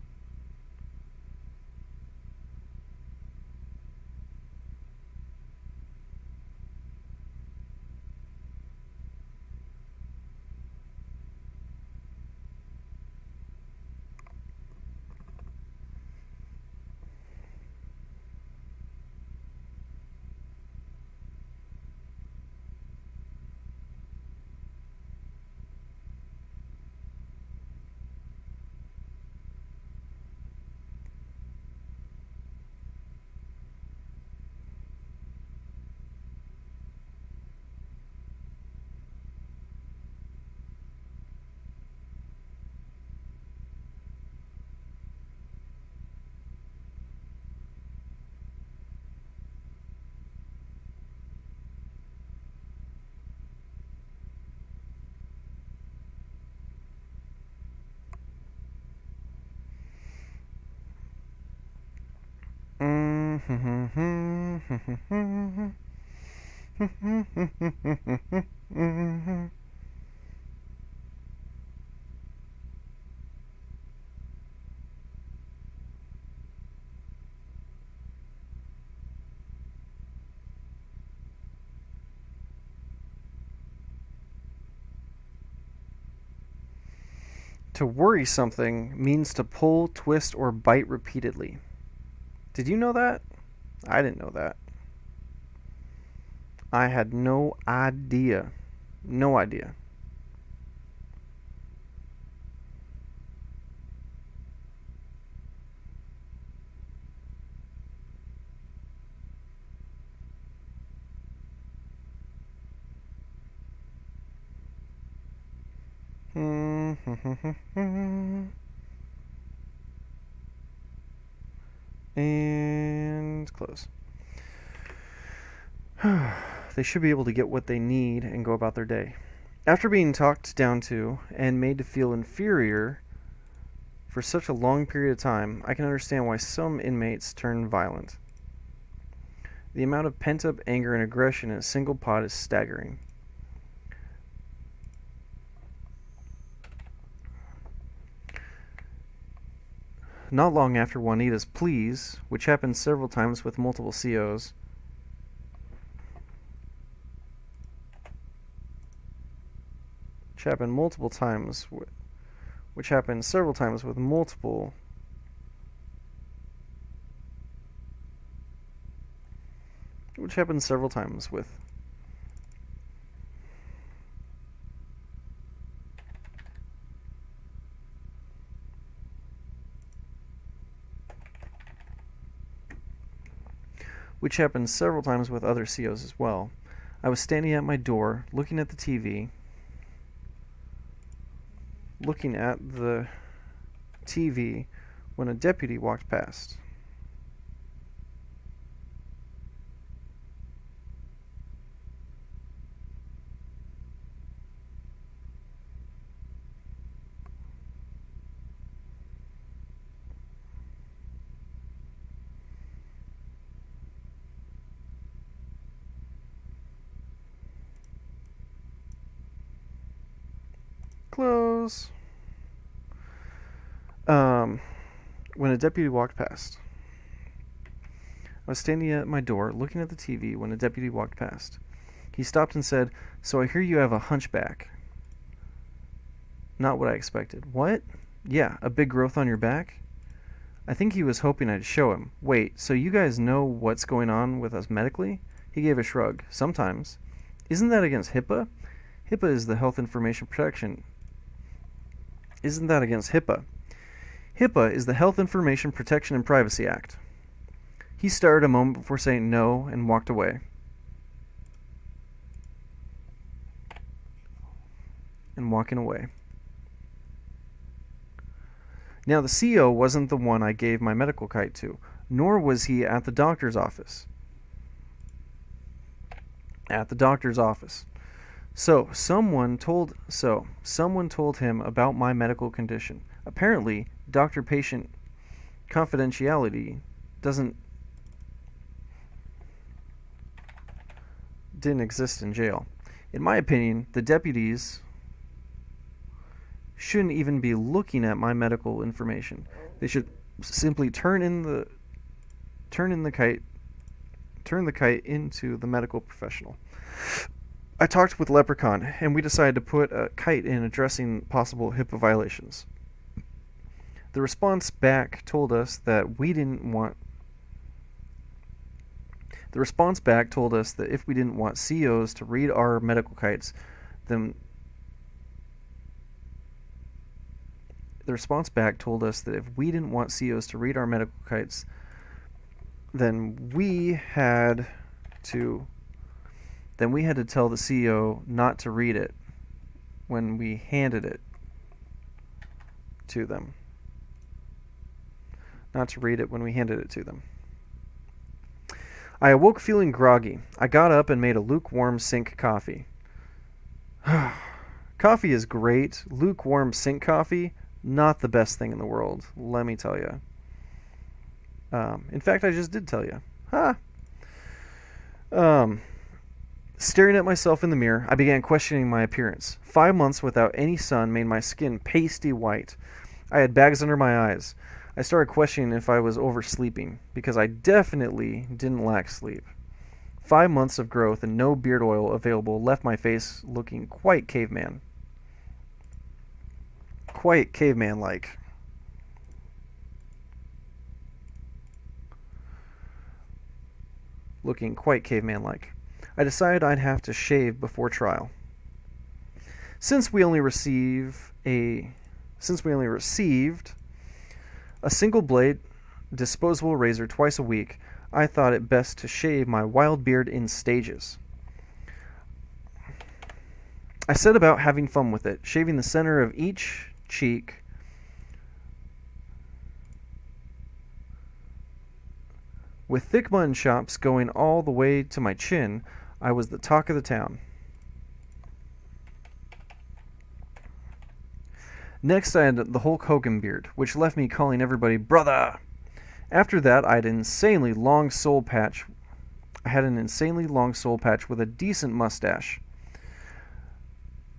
To worry something means to pull, twist, or bite repeatedly. Did you know that? I didn't know that. I had no idea. No idea. And close. They should be able to get what they need and go about their day. After being talked down to and made to feel inferior for such a long period of time, I can understand why some inmates turn violent. The amount of pent-up anger and aggression in a single pot is staggering. Not long after Juanita's pleas, which happened several times with multiple COs, which happened several times with multiple which happened several times with which happened several times with other COs as well. I was standing at my door, looking at the TV, when a deputy walked past. Close. When a deputy walked past. I was standing at my door, looking at the TV, when a deputy walked past. He stopped and said, "So I hear you have a hunchback." Not what I expected. What? Yeah, a big growth on your back? I think he was hoping I'd show him. Wait, so you guys know what's going on with us medically? He gave a shrug. Sometimes. Isn't that against HIPAA? HIPAA is the Health Information Protection. Isn't that against HIPAA? HIPAA is the Health Information Protection and Privacy Act. He started a moment before saying no and walked away. Walking away. Now, the CO wasn't the one I gave my medical kite to, nor was he at the doctor's office. So, someone told him about my medical condition. Apparently, doctor-patient confidentiality didn't exist in jail. In my opinion, the deputies shouldn't even be looking at my medical information. They should simply turn the kite into the medical professional. I talked with Leprechaun, and we decided to put a kite in addressing possible HIPAA violations. The response back told us that if we didn't want COs to read our medical kites, then we had to tell the CO not to read it when we handed it to them. I awoke feeling groggy. I got up and made a lukewarm sink coffee. Coffee is great. Lukewarm sink coffee, not the best thing in the world, let me tell you. In fact, I just did tell you. Ha! Staring at myself in the mirror, I began questioning my appearance. 5 months without any sun made my skin pasty white. I had bags under my eyes. I started questioning if I was oversleeping, because I definitely didn't lack sleep. 5 months of growth and no beard oil available left my face looking quite caveman. Quite caveman-like. Looking quite caveman-like. I decided I'd have to shave before trial. Since we only received a single blade disposable razor twice a week, I thought it best to shave my wild beard in stages. I set about having fun with it, shaving the center of each cheek with thick mutton chops going all the way to my chin. I was the talk of the town. Next, I had the Hulk Hogan beard, which left me calling everybody brother. After that, I had an insanely long soul patch. With a decent mustache.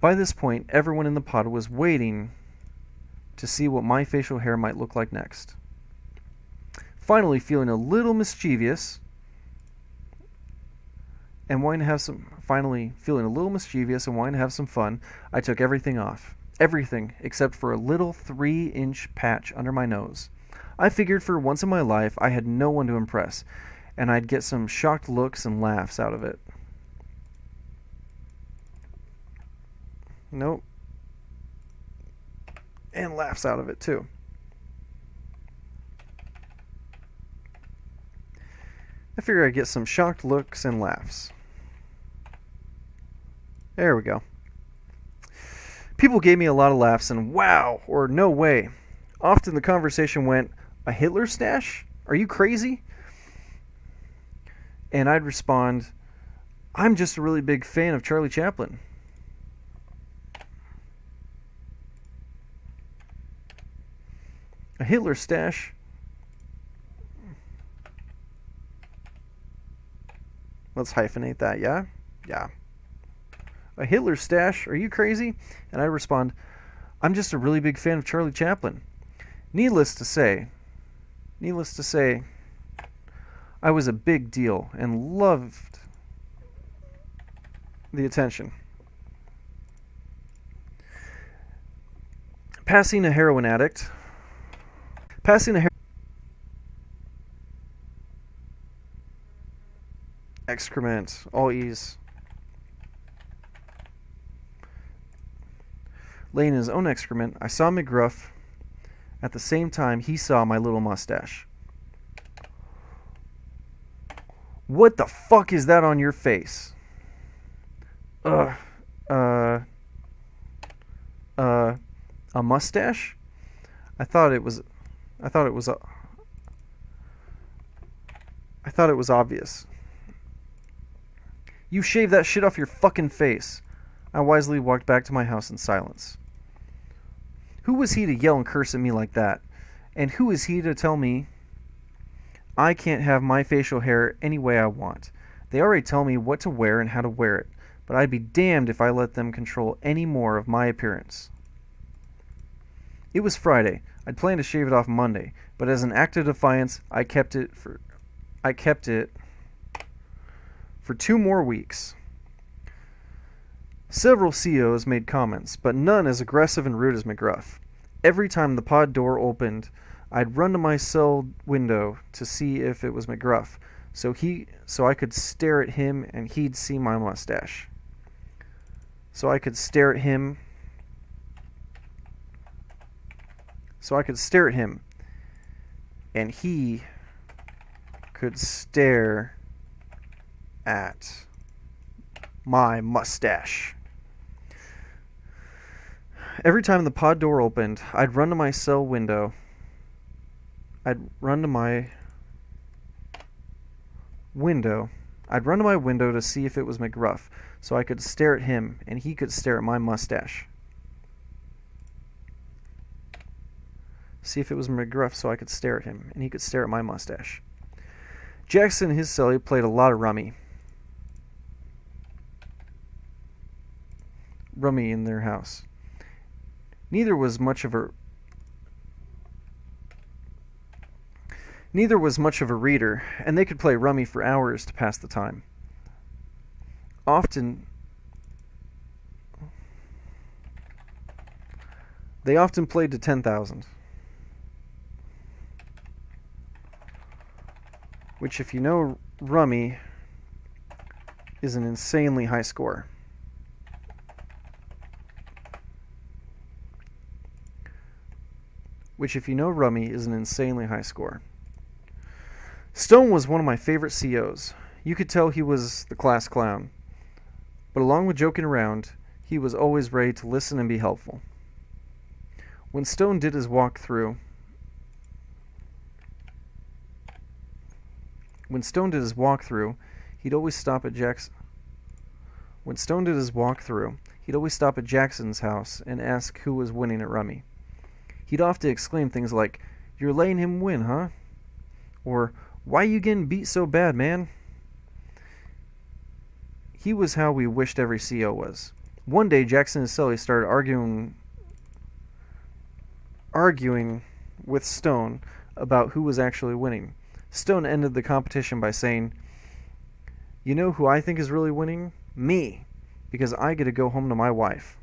By this point, everyone in the pod was waiting to see what my facial hair might look like next. Finally, feeling a little mischievous and wanting to have some fun, I took everything off. Everything except for a little 3-inch patch under my nose. I figured for once in my life I had no one to impress, and I'd get some shocked looks and laughs out of it. Nope. And laughs out of it, too. I figure I'd get some shocked looks and laughs. There we go. People gave me a lot of laughs and wow or no way. Often the conversation went, "A Hitler stash? Are you crazy?" And I'd respond, "I'm just a really big fan of Charlie Chaplin." A Hitler stash? Let's hyphenate that, yeah? Yeah. A Hitler stash? Are you crazy? And I respond, "I'm just a really big fan of Charlie Chaplin." Needless to say, I was a big deal and loved the attention. Passing a excrement, all ease. Laying in his own excrement, I saw McGruff at the same time he saw my little mustache. "What the fuck is that on your face?" A mustache? I thought it was obvious. "You shave that shit off your fucking face." I wisely walked back to my house in silence. Who was he to yell and curse at me like that? And who is he to tell me I can't have my facial hair any way I want? They already tell me what to wear and how to wear it, but I'd be damned if I let them control any more of my appearance. It was Friday. I'd planned to shave it off Monday, but as an act of defiance, I kept it for 2 more weeks. Several CEOs made comments, but none as aggressive and rude as McGruff. Every time the pod door opened, I'd run to my cell window to see if it was McGruff, so I could stare at him and he'd see my mustache. And he could stare at my mustache. Every time the pod door opened, I'd run to my cell window. I'd run to my window to see if it was McGruff, so I could stare at him and he could stare at my mustache. See if it was McGruff so I could stare at him and he could stare at my mustache. Jackson and his cellie played a lot of rummy. Rummy in their house. Neither was much of a reader, and they could play rummy for hours to pass the time. They often played to 10,000. Which, if you know rummy, is an insanely high score. Stone was one of my favorite COs. You could tell he was the class clown. But along with joking around, he was always ready to listen and be helpful. When Stone did his walkthrough, he'd always stop at Jackson's house and ask who was winning at rummy. He'd often exclaim things like, "You're letting him win, huh?" Or, "Why you getting beat so bad, man?" He was how we wished every CO was. One day, Jackson and Sully started arguing with Stone about who was actually winning. Stone ended the competition by saying, "You know who I think is really winning? Me, because I get to go home to my wife."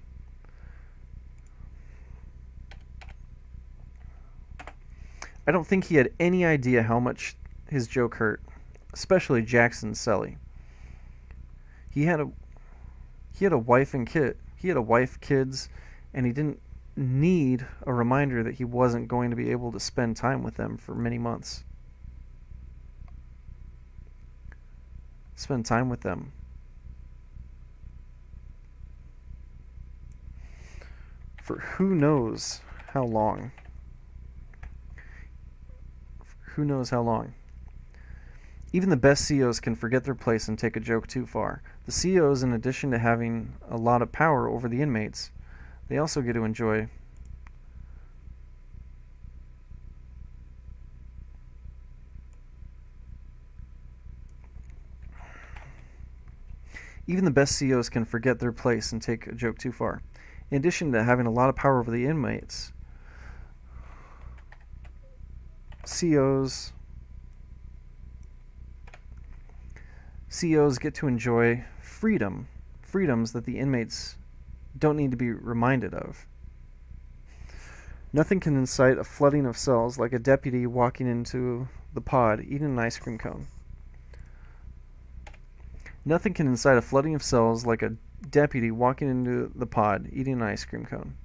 I don't think he had any idea how much his joke hurt, especially Jackson's Sully. He had a wife, kids, and he didn't need a reminder that he wasn't going to be able to spend time with them for many months. For who knows how long. Even the best COs can forget their place and take a joke too far. The COs, in addition to having a lot of power over the inmates, they also get to enjoy Even the best COs can forget their place and take a joke too far. In addition to having a lot of power over the inmates, COs get to enjoy freedoms that the inmates don't need to be reminded of. Nothing can incite a flooding of cells like a deputy walking into the pod eating an ice cream cone. Nothing can incite a flooding of cells like a deputy walking into the pod eating an ice cream cone.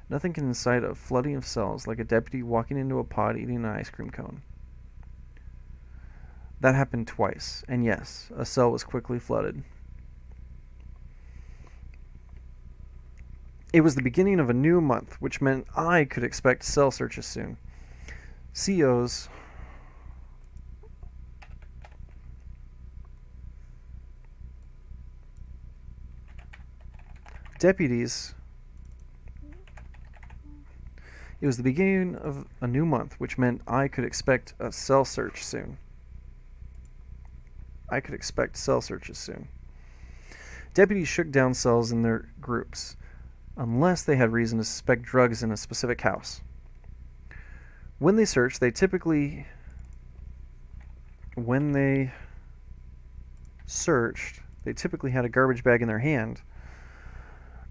Nothing can incite a flooding of cells like a deputy walking into a pod eating an ice cream cone. That happened twice, and yes, a cell was quickly flooded. It was the beginning of a new month, which meant I could expect cell searches soon. COs deputies. It was the beginning of a new month, which meant I could expect a cell search soon. Deputies shook down cells in their groups, unless they had reason to suspect drugs in a specific house. When they searched, they typically had a garbage bag in their hand,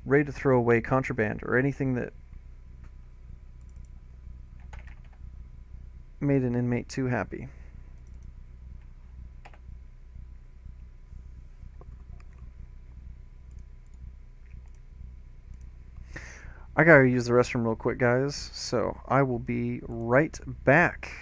ready to throw away contraband or anything that made an inmate too happy. I gotta use the restroom real quick, guys, so I will be right back.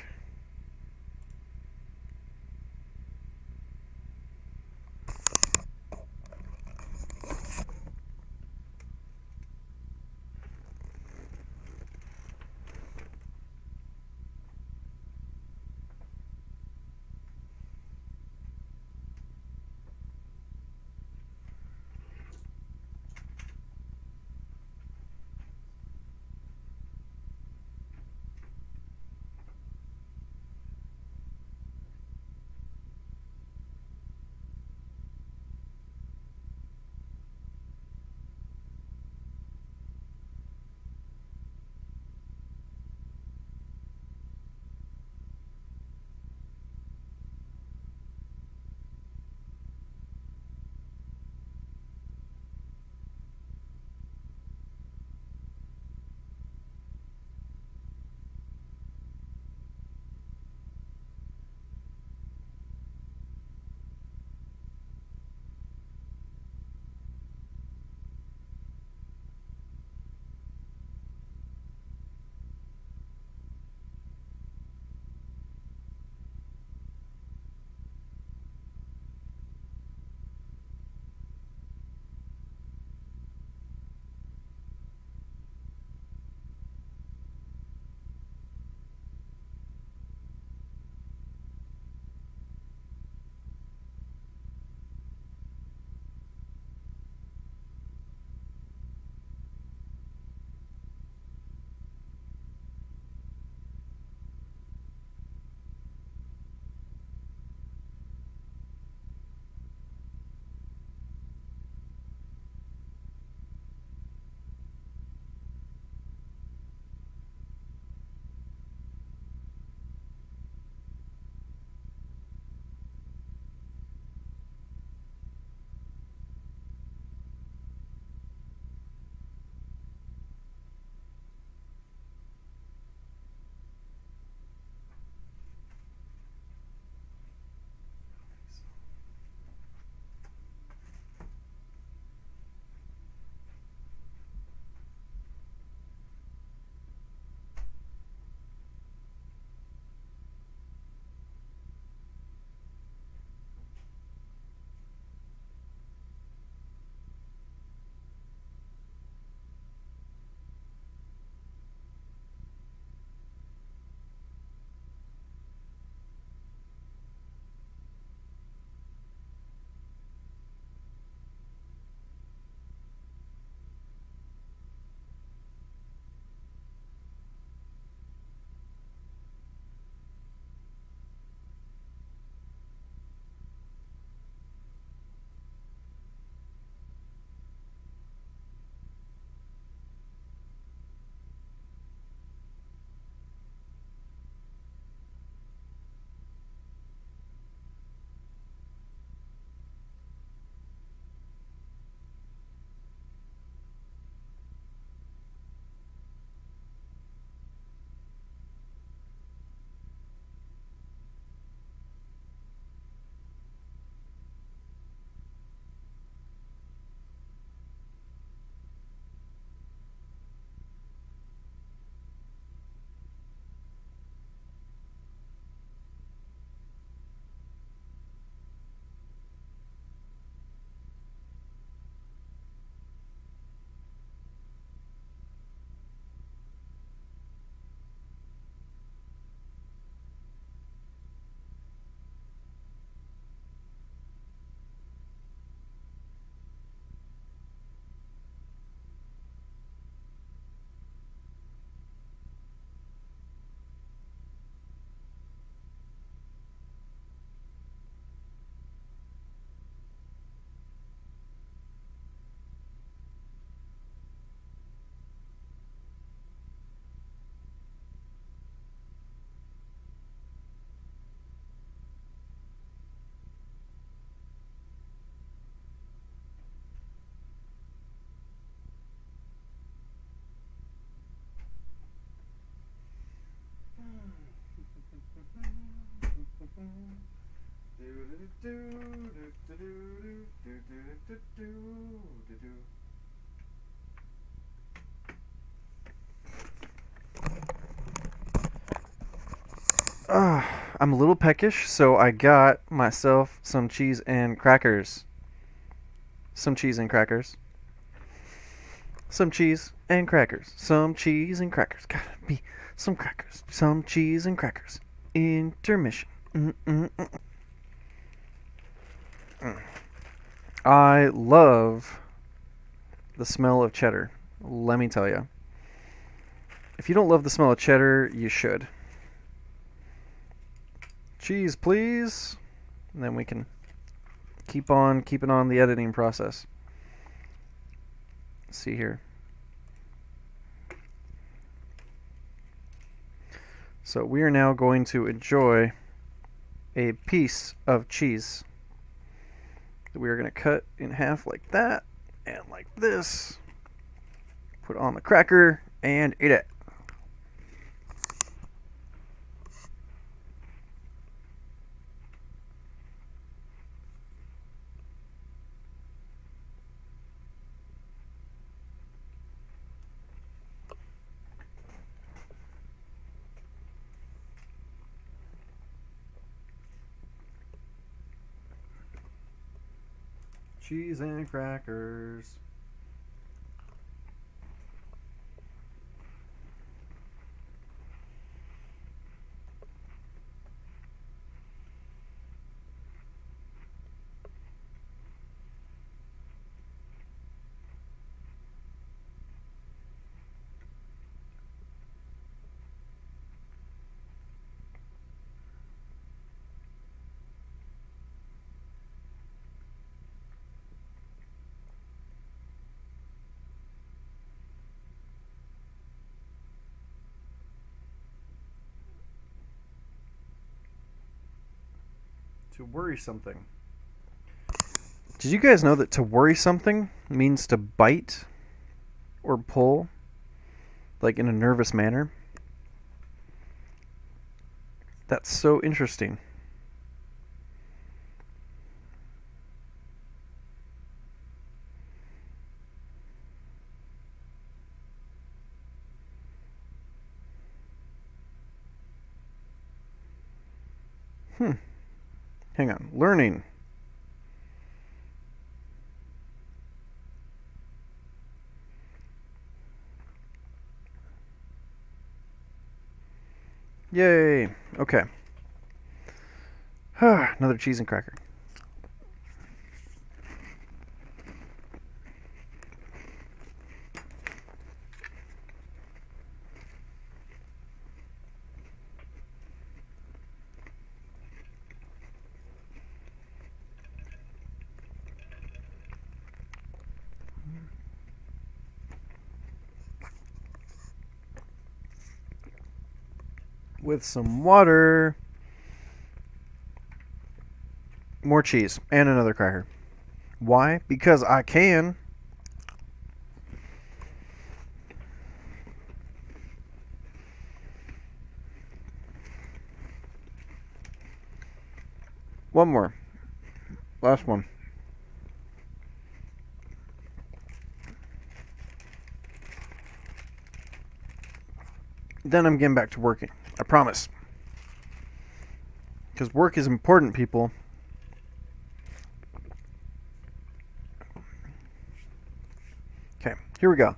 I'm a little peckish, so I got myself some cheese and crackers. Some cheese and crackers. Some cheese and crackers. Some cheese and crackers. Gotta be some crackers. Some cheese and crackers. Intermission. I love the smell of cheddar. Let me tell you. If you don't love the smell of cheddar, you should. Cheese, please. And then we can keep on keeping on the editing process. Let's see here. So we are now going to enjoy a piece of cheese that we are going to cut in half like that and like this. Put on the cracker and eat it. Cheese and crackers. To worry something. Did you guys know that to worry something means to bite or pull, like in a nervous manner? That's so interesting. Hang on. Learning. Yay. Okay. Another cheese and cracker. With some water. More cheese and another cracker. Why? Because I can. One more. Last one. Then I'm getting back to working. I promise. Because work is important, people. Okay, here we go.